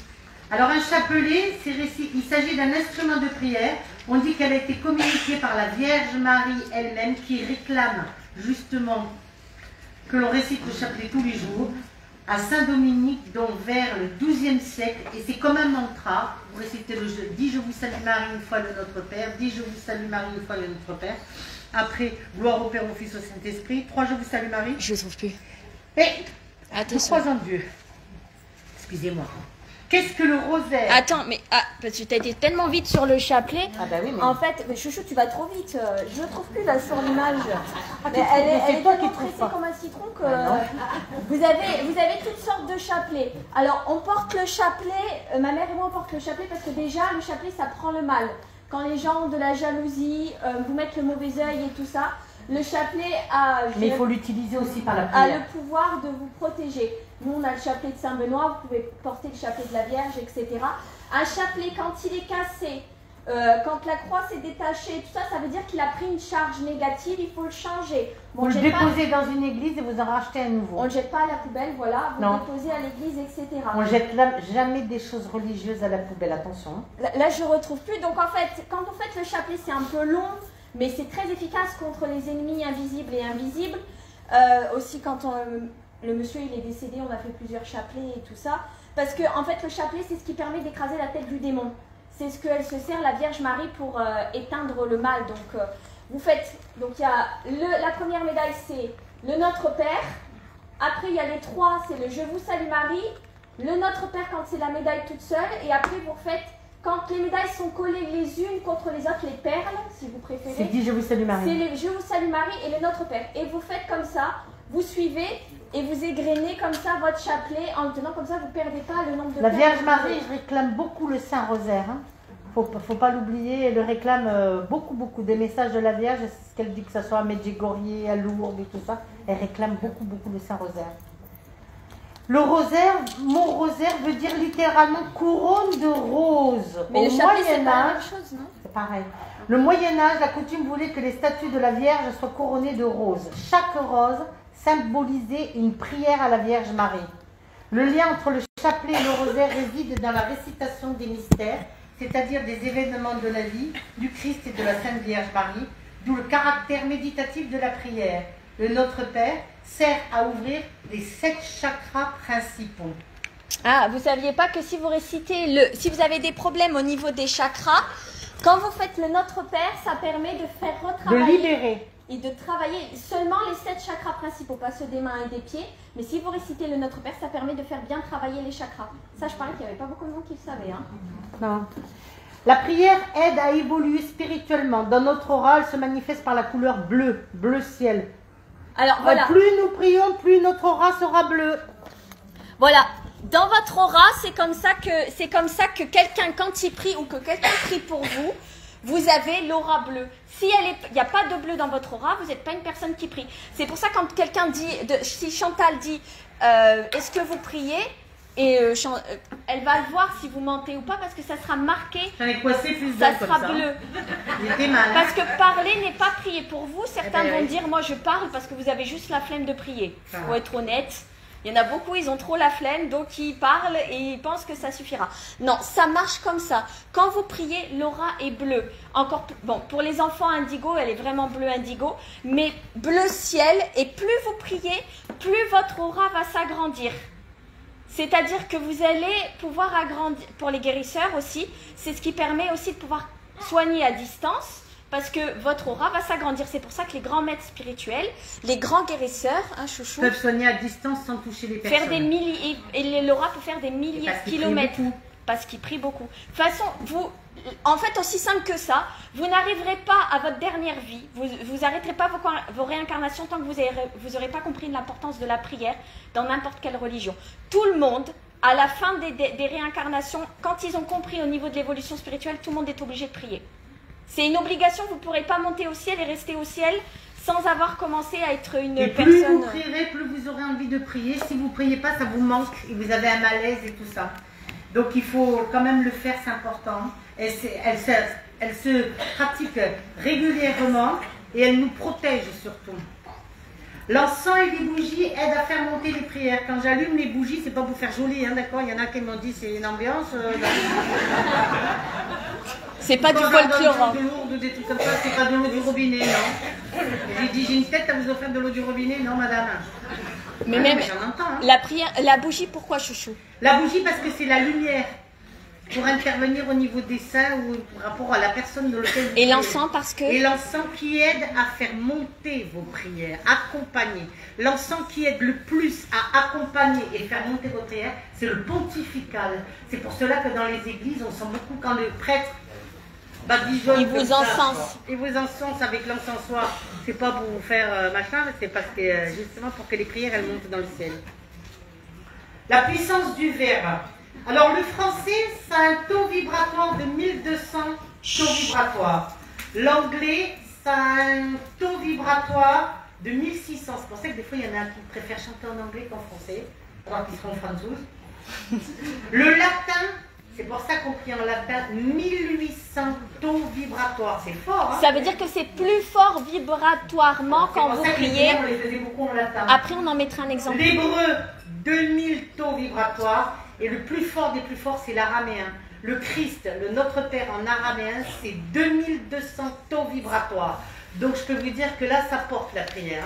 Alors un chapelet, il s'agit d'un instrument de prière. On dit qu'elle a été communiquée par la Vierge Marie elle-même qui réclame justement que l'on récite le chapelet tous les jours à Saint-Dominique, donc vers le XIIe siècle. Et c'est comme un mantra. Vous récitez le « Dis je vous salue Marie une fois le Notre Père »,« Dis je vous salue Marie une fois le Notre Père ». Après, gloire au Père, au Fils, au Saint-Esprit. 3 je vous salue Marie. Je le trouve plus. Et je Attention. crois en Dieu. Excusez-moi. Qu'est-ce que le rosaire? Attends, mais parce que t'as été tellement vite sur le chapelet. Ah bah oui, mais... En fait, mais Chouchou, tu vas trop vite. Je ne trouve plus là sur l'image. Ah, Mais elle est c'est toi qui tellement trouves pressée pas. comme un citron que non. vous avez toutes sortes de chapelets. Alors, on porte le chapelet. Ma mère et moi on porte le chapelet parce que déjà le chapelet ça prend le mal. Quand les gens ont de la jalousie, vous mettent le mauvais œil et tout ça, le chapelet a. Mais il faut l'utiliser aussi par la a prière. le pouvoir de vous protéger. Nous, on a le chapelet de Saint-Benoît, vous pouvez porter le chapelet de la Vierge, etc. Un chapelet, quand il est cassé, quand la croix s'est détachée, tout ça, ça veut dire qu'il a pris une charge négative, il faut le changer. Bon, Vous le jette pas- déposez dans une église et vous en rachetez un nouveau. on ne le jette pas à la poubelle, voilà, vous Non. le déposez à l'église, etc. On ne jette jamais des choses religieuses à la poubelle, attention. Là, je ne retrouve plus. Donc, en fait, quand vous faites le chapelet, c'est un peu long, mais c'est très efficace contre les ennemis invisibles et invisibles. Aussi, quand le monsieur il est décédé, on a fait plusieurs chapelets et tout ça. Parce que, en fait, le chapelet, c'est ce qui permet d'écraser la tête du démon. C'est ce qu'elle se sert, la Vierge Marie, pour éteindre le mal. Donc, vous faites. Donc, il y a la première médaille, c'est le Notre Père. Après, il y a les 3, c'est le Je vous salue Marie. Le Notre Père, quand c'est la médaille toute seule. Et après, vous faites. Quand les médailles sont collées les unes contre les autres, les perles, si vous préférez. C'est dit je vous salue C'est Marie. le Je vous salue Marie et le Notre Père. Et vous faites comme ça, vous suivez et vous égrenez comme ça votre chapelet en le tenant comme ça, vous ne perdez pas le nombre de La perles. Vierge Marie réclame beaucoup le Saint-Rosaire. Hein. Faut pas l'oublier, elle le réclame beaucoup. Des messages de la Vierge, c'est ce qu'elle dit, que ce soit à Medjugorje, à Lourdes et tout ça. Elle réclame beaucoup le Saint-Rosaire. Le rosaire, mon rosaire veut dire littéralement couronne de roses. Mais Au le chapelet, c'est Moyen pas la Âge, même chose, non? c'est pareil. Le Moyen-Âge, la coutume voulait que les statues de la Vierge soient couronnées de roses. Chaque rose symbolisait une prière à la Vierge Marie. Le lien entre le chapelet et le rosaire réside dans la récitation des mystères, c'est-à-dire des événements de la vie du Christ et de la Sainte Vierge Marie, d'où le caractère méditatif de la prière. Le Notre Père sert à ouvrir les 7 chakras principaux. Ah, vous saviez pas que si vous récitez si vous avez des problèmes au niveau des chakras, quand vous faites le Notre Père, ça permet de faire De retravailler libérer. et de travailler seulement les 7 chakras principaux, pas ceux des mains et des pieds. Mais si vous récitez le Notre Père, ça permet de faire bien travailler les chakras. Ça, je parlais qu'il n'y avait pas beaucoup de monde qui le savait. Hein. Non. La prière aide à évoluer spirituellement. Dans notre aura, elle se manifeste par la couleur bleue, bleu ciel. Alors voilà. Plus nous prions, plus notre aura sera bleue. Voilà. Dans votre aura, c'est comme ça que quelqu'un, quand il prie ou que quelqu'un prie pour vous, vous avez l'aura bleue. Si il n'y a pas de bleu dans votre aura, vous n'êtes pas une personne qui prie. C'est pour ça quand quelqu'un dit, si Chantal dit, est-ce que vous priez? Et elle va le voir si vous mentez ou pas parce que ça sera marqué. J'en ai coincé plus Ça d'un sera comme ça. bleu. Il était mal. Parce que parler n'est pas prier. Pour vous, certains Eh ben vont oui. dire moi je parle parce que vous avez juste la flemme de prier. Ah. Faut être honnête. Il y en a beaucoup, ils ont trop la flemme, donc ils parlent et ils pensent que ça suffira. Non, ça marche comme ça. Quand vous priez, l'aura est bleue. Bon, pour les enfants indigo, elle est vraiment bleu indigo, mais bleu ciel. Et plus vous priez, plus votre aura va s'agrandir. C'est-à-dire que vous allez pouvoir agrandir, pour les guérisseurs aussi, c'est ce qui permet aussi de pouvoir soigner à distance. Parce que votre aura va s'agrandir. C'est pour ça que les grands maîtres spirituels, les grands guérisseurs, hein, chouchou, Peuvent soigner à distance sans toucher les personnes. faire des milliers, et l'aura peut faire des milliers Parce de qu'ils prient kilomètres. beaucoup. Parce qu'ils prient beaucoup. De toute façon, en fait, aussi simple que ça, vous n'arriverez pas à votre dernière vie, vous n'arrêterez pas vos réincarnations tant que vous n'aurez pas compris l'importance de la prière dans n'importe quelle religion. Tout le monde, à la fin des réincarnations, quand ils ont compris au niveau de l'évolution spirituelle, tout le monde est obligé de prier. C'est une obligation, vous ne pourrez pas monter au ciel et rester au ciel sans avoir commencé à être une Et plus personne. vous prierez, plus vous aurez envie de prier. Si vous ne priez pas, ça vous manque et vous avez un malaise et tout ça. Donc il faut quand même le faire, c'est important. Elle se pratique régulièrement et elle nous protège surtout. L'encens et les bougies aident à faire monter les prières. Quand j'allume les bougies, c'est pas pour faire joli, hein, d'accord? Il y en a qui m'ont dit c'est une ambiance. C'est pas du Quand j'en donne folklore. de l'eau ou des trucs comme ça, c'est pas de l'eau du robinet, non. J'ai dit, j'ai une tête à vous offrir de l'eau du robinet, non madame. Mais Ah, même j'en entends. Hein. la prière, la bougie, pourquoi chouchou? La bougie parce que c'est la lumière pour intervenir au niveau des seins ou par rapport à la personne de laquelle vous Et priez. l'encens parce que Et l'encens qui aide à faire monter vos prières, accompagner. L'encens qui aide le plus à accompagner et faire monter vos prières, c'est le pontifical. C'est pour cela que dans les églises, on sent beaucoup quand le prêtre badigeonne il comme vous ça. encense. Il vous encense avec l'encensoir. C'est pas pour vous faire machin, c'est parce que justement pour que les prières elles montent dans le ciel. La puissance du verbe. Alors le français, ça a un taux vibratoire de 1200 taux vibratoires. L'anglais, ça a un taux vibratoire de 1600. C'est pour ça que des fois, il y en a qui préfèrent chanter en anglais qu'en français, alors qu'ils seront français. Le latin, c'est pour ça qu'on prie en latin, 1800 taux vibratoires. C'est fort, hein? Ça veut dire que c'est plus fort vibratoirement C'est quand pour vous ça que les priez. prières, on les faisait beaucoup en latin. Après, on en mettra un exemple. L'hébreu, 2000 taux vibratoires. Et le plus fort des plus forts, c'est l'araméen. Le Christ, le Notre Père en araméen, c'est 2200 taux vibratoires. Donc je peux vous dire que là, ça porte la prière.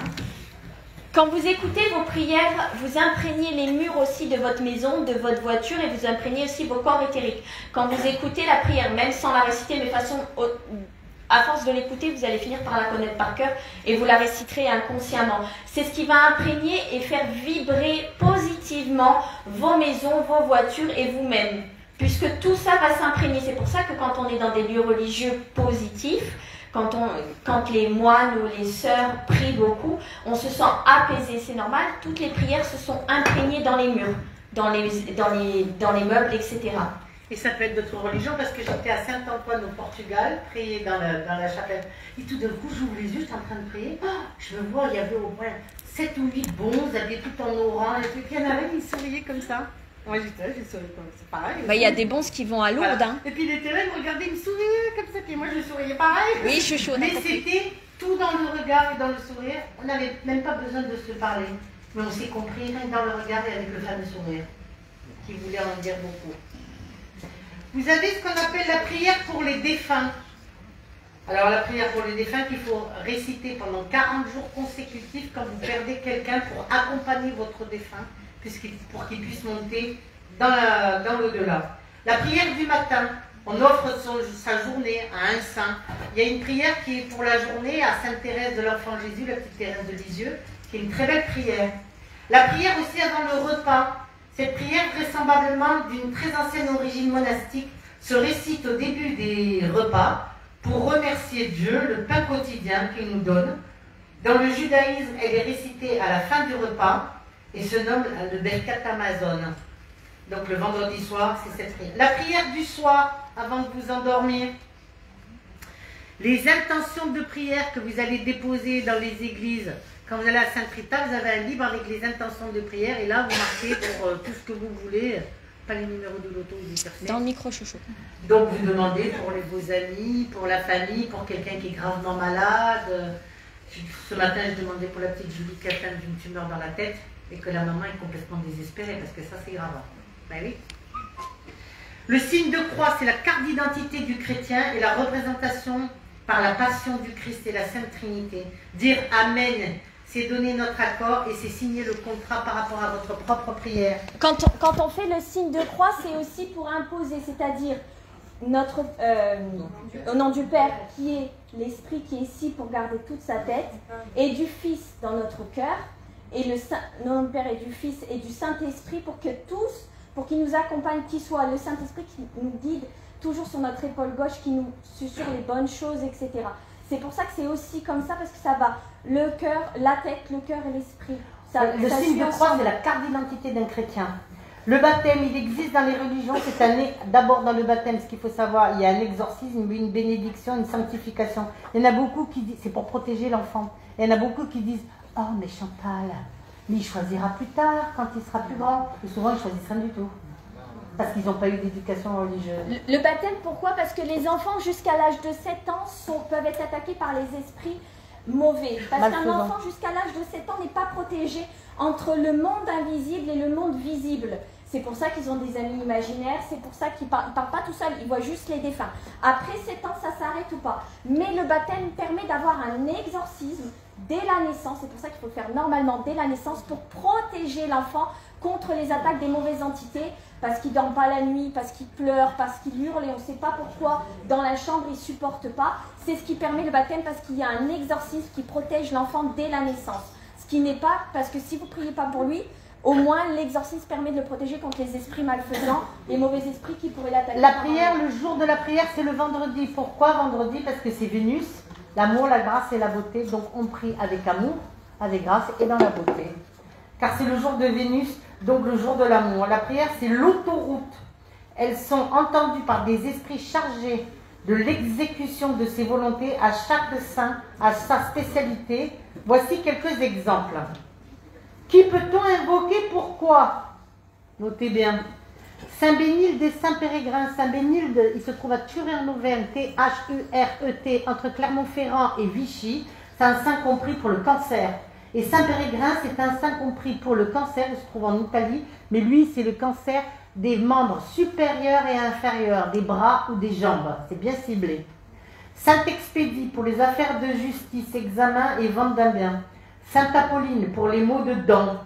Quand vous écoutez vos prières, vous imprégnez les murs aussi de votre maison, de votre voiture et vous imprégnez aussi vos corps éthériques. Quand vous écoutez la prière, même sans la réciter, mais de façon, à force de l'écouter, vous allez finir par la connaître par cœur et vous la réciterez inconsciemment. C'est ce qui va imprégner et faire vibrer positivement vos maisons, vos voitures et vous-même. Puisque tout ça va s'imprégner. C'est pour ça que quand on est dans des lieux religieux positifs, quand les moines ou les sœurs prient beaucoup, on se sent apaisé, c'est normal. Toutes les prières se sont imprégnées dans les murs, dans les meubles, etc. Et ça peut être d'autres religions, parce que j'étais à Saint-Antoine au Portugal, prier dans la chapelle. Et tout d'un coup, j'ouvre les yeux, j'étais en train de prier. Oh, je me vois, il y avait au moins 7 ou 8 bons, habillés tout en orange. Et puis il y en avait qui souriaient comme ça. Moi j'étais là, j'ai souri comme ça. C'est pareil. Il y a des bons qui vont à Lourdes. Voilà. Hein. Et puis il était là, il me regardait, il me souriait comme ça. Puis moi je souriais pareil. Oui, chouchou. Mais c'était tout dans le regard et dans le sourire. On n'avait même pas besoin de se parler. Mais on s'est compris rien que dans le regard et avec le fameux sourire, qui voulait en dire beaucoup. Vous avez ce qu'on appelle la prière pour les défunts. Alors la prière pour les défunts qu'il faut réciter pendant 40 jours consécutifs quand vous perdez quelqu'un pour accompagner votre défunt, pour qu'il puisse monter dans l'au-delà. La prière du matin, on offre sa journée à un saint. Il y a une prière qui est pour la journée à Sainte Thérèse de l'Enfant Jésus, la petite Thérèse de Lisieux, qui est une très belle prière. La prière aussi avant le repas. Cette prière, vraisemblablement d'une très ancienne origine monastique, se récite au début des repas pour remercier Dieu, le pain quotidien qu'il nous donne. Dans le judaïsme, elle est récitée à la fin du repas et se nomme le Birkat Hamazon. Donc le vendredi soir, c'est cette prière. La prière du soir, avant de vous endormir. Les intentions de prière que vous allez déposer dans les églises Quand vous allez à Sainte Rita, vous avez un livre avec les intentions de prière et là, vous marquez pour tout ce que vous voulez, pas les numéros de l'auto ou du carnet. Dans le micro, chouchou. Donc, vous demandez pour vos amis, pour la famille, pour quelqu'un qui est gravement malade. Ce matin, je demandais pour la petite Julie qui a atteint d'une tumeur dans la tête et que la maman est complètement désespérée parce que ça, c'est grave. Ben oui. Le signe de croix, c'est la carte d'identité du chrétien et la représentation par la passion du Christ et la Sainte Trinité. Dire Amen, c'est donner notre accord et c'est signer le contrat par rapport à votre propre prière. Quand on fait le signe de croix, c'est aussi pour imposer, c'est-à-dire notre, au nom du Père qui est l'Esprit qui est ici pour garder toute sa tête, et du Fils dans notre cœur, et au nom du Père et du Fils et du Saint-Esprit pour que tous, pour qu'il nous accompagne, qu'il soit le Saint-Esprit qui nous guide toujours sur notre épaule gauche, qui nous susurre les bonnes choses, etc. C'est pour ça que c'est aussi comme ça, parce que ça va le cœur, la tête, le cœur et l'esprit. Le signe de croix, c'est la carte d'identité d'un chrétien. Le baptême, il existe dans les religions cette année. D'abord dans le baptême, ce qu'il faut savoir, il y a un exorcisme, une bénédiction, une sanctification. Il y en a beaucoup qui disent, c'est pour protéger l'enfant. Il y en a beaucoup qui disent, oh mais Chantal, mais il choisira plus tard, quand il sera plus grand. Et souvent, ils choisissent rien du tout. Parce qu'ils n'ont pas eu d'éducation religieuse. Le baptême, pourquoi? Parce que les enfants, jusqu'à l'âge de 7 ans, peuvent être attaqués par les esprits mauvais. Parce qu'un enfant, jusqu'à l'âge de 7 ans, n'est pas protégé entre le monde invisible et le monde visible. C'est pour ça qu'ils ont des amis imaginaires, c'est pour ça qu'ils ne parlent pas tout seuls, ils voient juste les défunts. Après 7 ans, ça s'arrête ou pas. Mais le baptême permet d'avoir un exorcisme dès la naissance. C'est pour ça qu'il faut le faire normalement dès la naissance pour protéger l'enfant contre les attaques des mauvaises entités, parce qu'il ne dort pas la nuit, parce qu'il pleure, parce qu'il hurle et on ne sait pas pourquoi dans la chambre il ne supporte pas. C'est ce qui permet le baptême, parce qu'il y a un exorcisme qui protège l'enfant dès la naissance. Ce qui n'est pas, parce que si vous ne priez pas pour lui, au moins l'exorcisme permet de le protéger contre les esprits malfaisants, les mauvais esprits qui pourraient l'attaquer. La prière, le jour de la prière, c'est le vendredi. Pourquoi vendredi? Parce que c'est Vénus, l'amour, la grâce et la beauté. Donc on prie avec amour, avec grâce et dans la beauté. Car c'est le jour de Vénus, donc le jour de l'amour. La prière, c'est l'autoroute. Elles sont entendues par des esprits chargés de l'exécution de ses volontés à chaque saint, à sa spécialité. Voici quelques exemples. Qui peut-on invoquer? Pourquoi? Notez bien. Saint Bénilde et Saint Pérégrine. Saint Bénilde, il se trouve à Turin en Auvergne, T-H-U-R-E-T, entre Clermont-Ferrand et Vichy. C'est un saint compris pour le cancer. Et Saint Pérégrine, c'est un saint compris pour le cancer, il se trouve en Italie, mais lui, c'est le cancer des membres supérieurs et inférieurs, des bras ou des jambes. C'est bien ciblé. Saint Expédie pour les affaires de justice, examen et vente d'un bien. Sainte Apolline pour les maux de dents.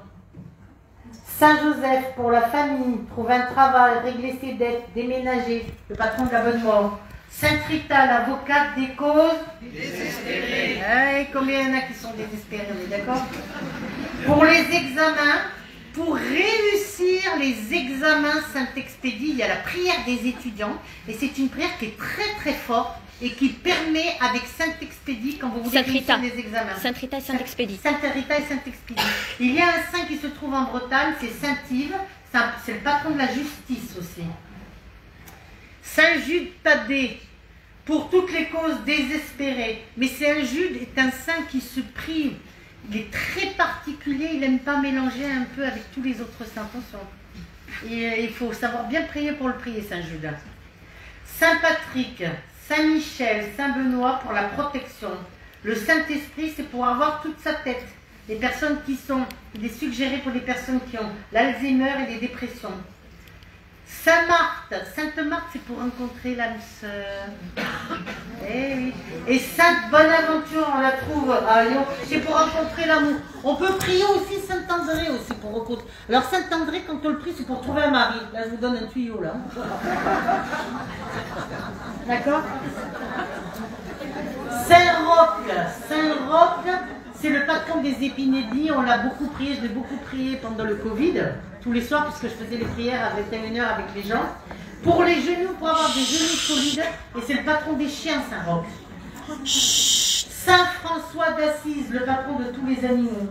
Saint Joseph pour la famille, trouver un travail, régler ses dettes, déménager, le patron de la bonne mort. Sainte Rita, l'avocate des causes désespérées. Et combien il y en a qui sont désespérés, on est d'accord? Pour les examens, pour réussir les examens Sainte Expédie, il y a la prière des étudiants, et c'est une prière qui est très très forte, et qui permet, avec Sainte Expédie, quand vous voulez réussir les examens. Sainte Rita et Sainte Expédie. Sainte Rita et Sainte Expédie. Il y a un saint qui se trouve en Bretagne, c'est Saint Yves, c'est le patron de la justice aussi. Saint Jude Thaddée, pour toutes les causes désespérées. Mais Saint Jude est un saint qui se prie, il est très particulier, il n'aime pas mélanger un peu avec tous les autres saints. Attention. Et il faut savoir bien prier pour le prier, Saint Jude. Saint Patrick, Saint Michel, Saint Benoît pour la protection. Le Saint-Esprit, c'est pour avoir toute sa tête. Les personnes qui sont, il est suggéré pour les personnes qui ont l'Alzheimer et les dépressions. Sainte Marthe, c'est pour rencontrer l'âme sœur. Eh oui. Et Sainte Bonaventure, on la trouve à Lyon, c'est pour rencontrer l'amour. On peut prier aussi Saint André aussi pour rencontrer. Alors Saint André, quand on le prie, c'est pour trouver un mari. Là, je vous donne un tuyau là. D'accord? Saint-Roch, c'est le patron des épinédies. On l'a beaucoup prié, je l'ai beaucoup prié pendant le Covid, tous les soirs, puisque je faisais les prières à 21h avec les gens. Pour les genoux, pour avoir des genoux solides, et c'est le patron des chiens, Saint-Roch. Saint François d'Assise, le patron de tous les animaux.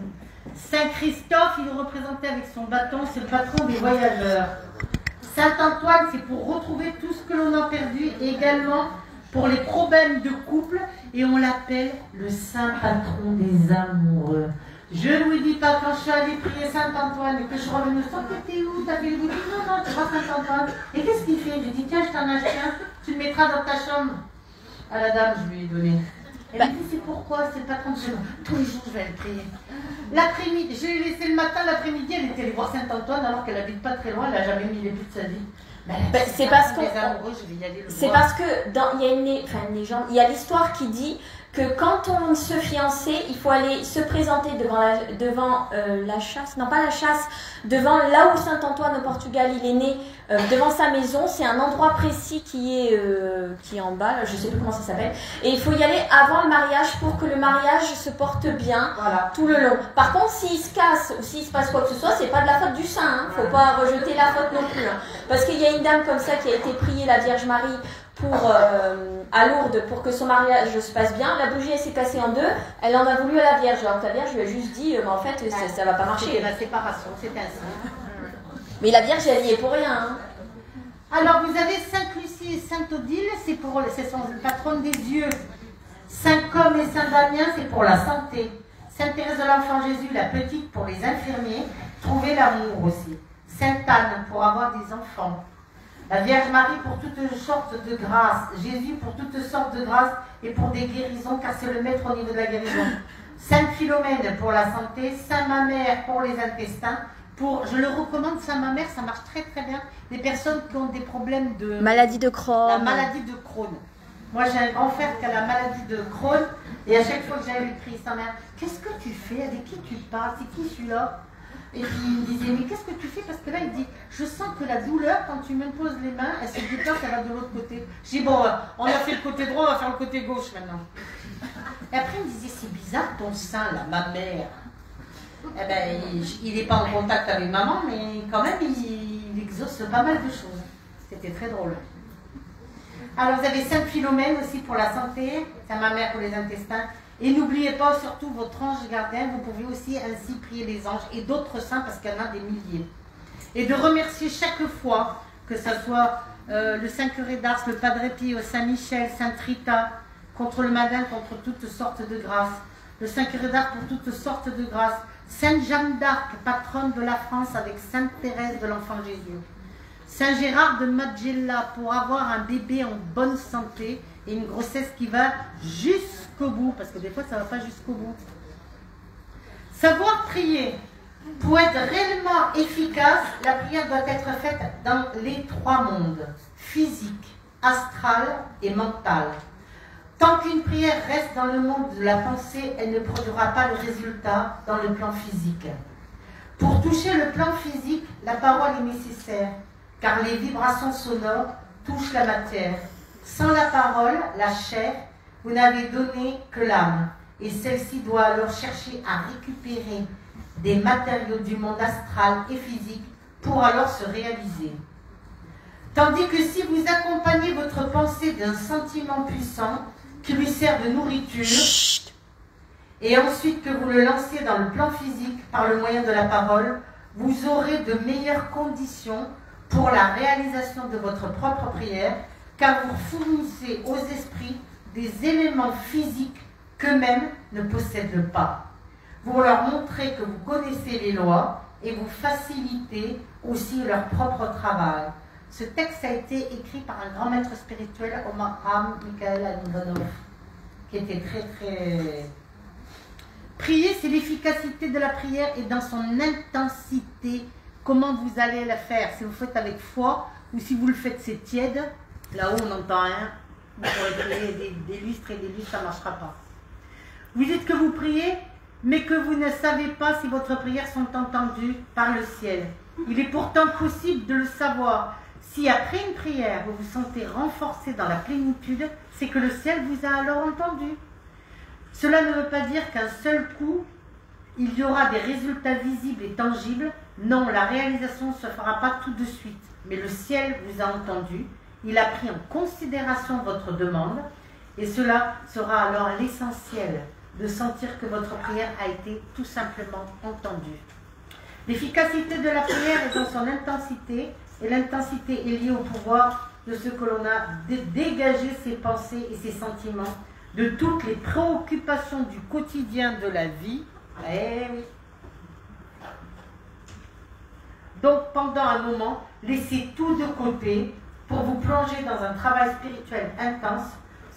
Saint Christophe, il est représenté avec son bâton, c'est le patron des voyageurs. Saint Antoine, c'est pour retrouver tout ce que l'on a perdu, et également pour les problèmes de couple, et on l'appelle le saint patron des amoureux. Je ne vous dis pas, quand je suis allée prier Saint-Antoine et que je suis revenue, t'étais où? T'as fait le goût? Non, non, tu vois Saint-Antoine. Et qu'est-ce qu'il fait? Je lui dis, tiens, je t'en achète un, tu le mettras dans ta chambre. À la dame, je lui ai donné. Elle me dit, c'est pourquoi? C'est pas comme ça. Tous les jours, je vais aller prier. L'après-midi, je l'ai laissé le matin, l'après-midi, elle était allée voir Saint-Antoine alors qu'elle habite pas très loin, elle n'a jamais mis les pieds de sa vie. C'est parce que il y a une légende, il y a l'histoire qui dit que quand on se fiançait, il faut aller se présenter devant la chasse, non pas la chasse, devant là où Saint-Antoine au Portugal il est né, devant sa maison. C'est un endroit précis qui est en bas, là, je sais plus comment ça s'appelle, et il faut y aller avant le mariage pour que le mariage se porte bien, voilà, tout le long. Par contre, s'il se casse ou s'il se passe quoi que ce soit, c'est pas de la faute du saint, hein, faut pas rejeter la faute non plus, hein, parce qu'il y a une dame comme ça qui a été priée la Vierge Marie à Lourdes pour que son mariage se passe bien. La bougie elle s'est cassée en deux, elle en a voulu à la Vierge, alors que la Vierge lui a juste dit en fait ça va pas marcher. C'était la séparation, c'est ainsi. Mais la Vierge elle y est pour rien, hein. Alors vous avez Sainte Lucie et Sainte Odile, c'est son patronne des yeux. Saint Côme et Saint Damien, c'est pour la santé. Sainte Thérèse de l'Enfant Jésus, la petite, pour les infirmiers, trouver l'amour aussi. Sainte Anne pour avoir des enfants. La Vierge Marie pour toutes sortes de grâces, Jésus pour toutes sortes de grâces et pour des guérisons, car c'est le maître au niveau de la guérison. Sainte Philomène pour la santé, Saint Mamère pour les intestins. Je le recommande, Saint Mamère, ça marche très très bien. Des personnes qui ont des problèmes de... Maladie de Crohn. La maladie de Crohn. Moi j'ai un grand frère qui a la maladie de Crohn et à chaque fois que j'avais écrit sa mère, qu'est-ce que tu fais? Avec qui tu parles? C'est qui celui-là? Et puis il me disait, mais qu'est-ce que tu fais? Parce que là, il dit, je sens que la douleur, quand tu m'imposes les mains, elle se déplace, elle va de l'autre côté. Je dis, bon, on a fait le côté droit, on va faire le côté gauche maintenant. Et après, il me disait, c'est bizarre ton sein, là, ma mère. Eh ben, il n'est pas en contact avec maman, mais quand même, il exauce pas mal de choses. C'était très drôle. Alors, vous avez Sainte Philomène aussi pour la santé, Saint Mamère pour les intestins. Et n'oubliez pas surtout votre ange gardien, vous pouvez aussi ainsi prier les anges et d'autres saints parce qu'il y en a des milliers. Et de remercier chaque fois, que ce soit le Saint Curé d'Ars, le Padre Pio, Saint Michel, Sainte Rita, contre le Madin, contre toutes sortes de grâces, le Saint Curé d'Ars pour toutes sortes de grâces, Sainte Jeanne d'Arc, patronne de la France avec Sainte Thérèse de l'Enfant Jésus, Saint Gérard de Magella pour avoir un bébé en bonne santé et une grossesse qui va jusqu'au bout, parce que des fois ça ne va pas jusqu'au bout. Savoir prier. Pour être réellement efficace, la prière doit être faite dans les trois mondes, physique, astral et mental. Tant qu'une prière reste dans le monde de la pensée, elle ne produira pas le résultat dans le plan physique. Pour toucher le plan physique, la parole est nécessaire, car les vibrations sonores touchent la matière. Sans la parole, la chair, vous n'avez donné que l'âme, et celle-ci doit alors chercher à récupérer des matériaux du monde astral et physique pour alors se réaliser. Tandis que si vous accompagnez votre pensée d'un sentiment puissant qui lui sert de nourriture, et ensuite que vous le lancez dans le plan physique par le moyen de la parole, vous aurez de meilleures conditions pour la réalisation de votre propre prière, car vous fournissez aux esprits des éléments physiques qu'eux-mêmes ne possèdent pas. Vous leur montrez que vous connaissez les lois et vous facilitez aussi leur propre travail. Ce texte a été écrit par un grand maître spirituel, Omar Michael Angonov, qui était très très... Prier, c'est l'efficacité de la prière et dans son intensité. Comment vous allez la faire? Si vous le faites avec foi ou si vous le faites c'est tiède, là-haut on n'entend rien. Vous pourrez prier des lustres et des lustres, ça ne marchera pas. Vous dites que vous priez, mais que vous ne savez pas si votre prières sont entendues par le ciel. Il est pourtant possible de le savoir. Si après une prière, vous vous sentez renforcé dans la plénitude, c'est que le ciel vous a alors entendu. Cela ne veut pas dire qu'un seul coup, il y aura des résultats visibles et tangibles. Non, la réalisation ne se fera pas tout de suite. Mais le ciel vous a entendu. Il a pris en considération votre demande. Et cela sera alors l'essentiel de sentir que votre prière a été tout simplement entendue. L'efficacité de la prière est dans son intensité. Et l'intensité est liée au pouvoir de ce que l'on a de dégager ses pensées et ses sentiments de toutes les préoccupations du quotidien de la vie Eh oui. Donc, pendant un moment, laissez tout de côté pour vous plonger dans un travail spirituel intense.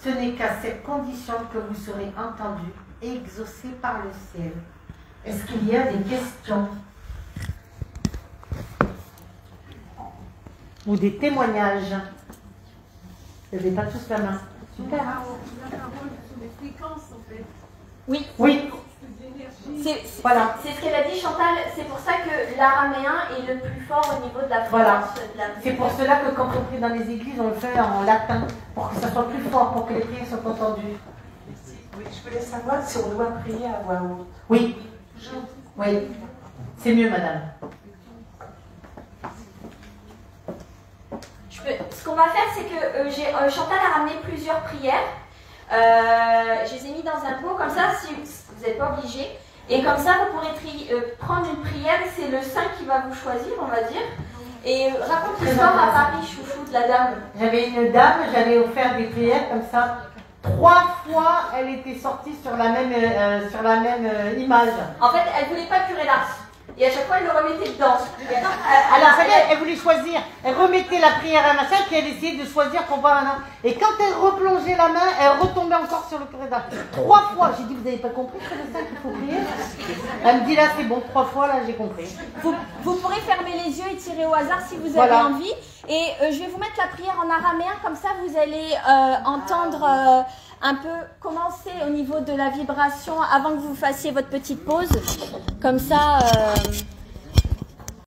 Ce n'est qu'à cette condition que vous serez entendu et exaucé par le ciel. Est-ce qu'il y a des questions ou des témoignages? Vous n'avez pas tous la main. Super. Oui. Oui. Voilà. C'est ce qu'elle a dit, Chantal. C'est pour ça que l'araméen est le plus fort au niveau de la Voilà. fréquence de la C'est pour cela que quand on prie dans les églises, on le fait en latin, pour que ça soit plus fort, pour que les prières soient entendues. Oui, je voulais savoir si on doit prier à voix haute. Oui. Oui. C'est mieux, madame. Ce qu'on va faire, c'est que Chantal a ramené plusieurs prières. Je les ai mis dans un pot, comme ça, si vous n'êtes pas obligé. Et comme ça, vous pourrez prendre une prière. C'est le saint qui va vous choisir, on va dire. Et raconte l'histoire à Paris, chouchou, de la dame. J'avais une dame, j'avais offert des prières comme ça. 3 fois, elle était sortie sur la même image. En fait, elle ne voulait pas curer l'ars. Et à chaque fois, elle le remettait dedans. Alors, elle voulait choisir. Elle remettait la prière à machin, puis elle essayait de choisir pour voir un an. Et quand elle replongeait la main, elle retombait encore sur le curé d'ars. 3 fois. J'ai dit, vous n'avez pas compris, c'est le saint qu'il faut prier? Elle me dit, là, c'est bon, 3 fois, là, j'ai compris. Vous pourrez fermer les yeux et tirer au hasard si vous avez Voilà. envie. Et je vais vous mettre la prière en araméen, comme ça vous allez entendre un peu commencer au niveau de la vibration avant que vous fassiez votre petite pause. Comme ça,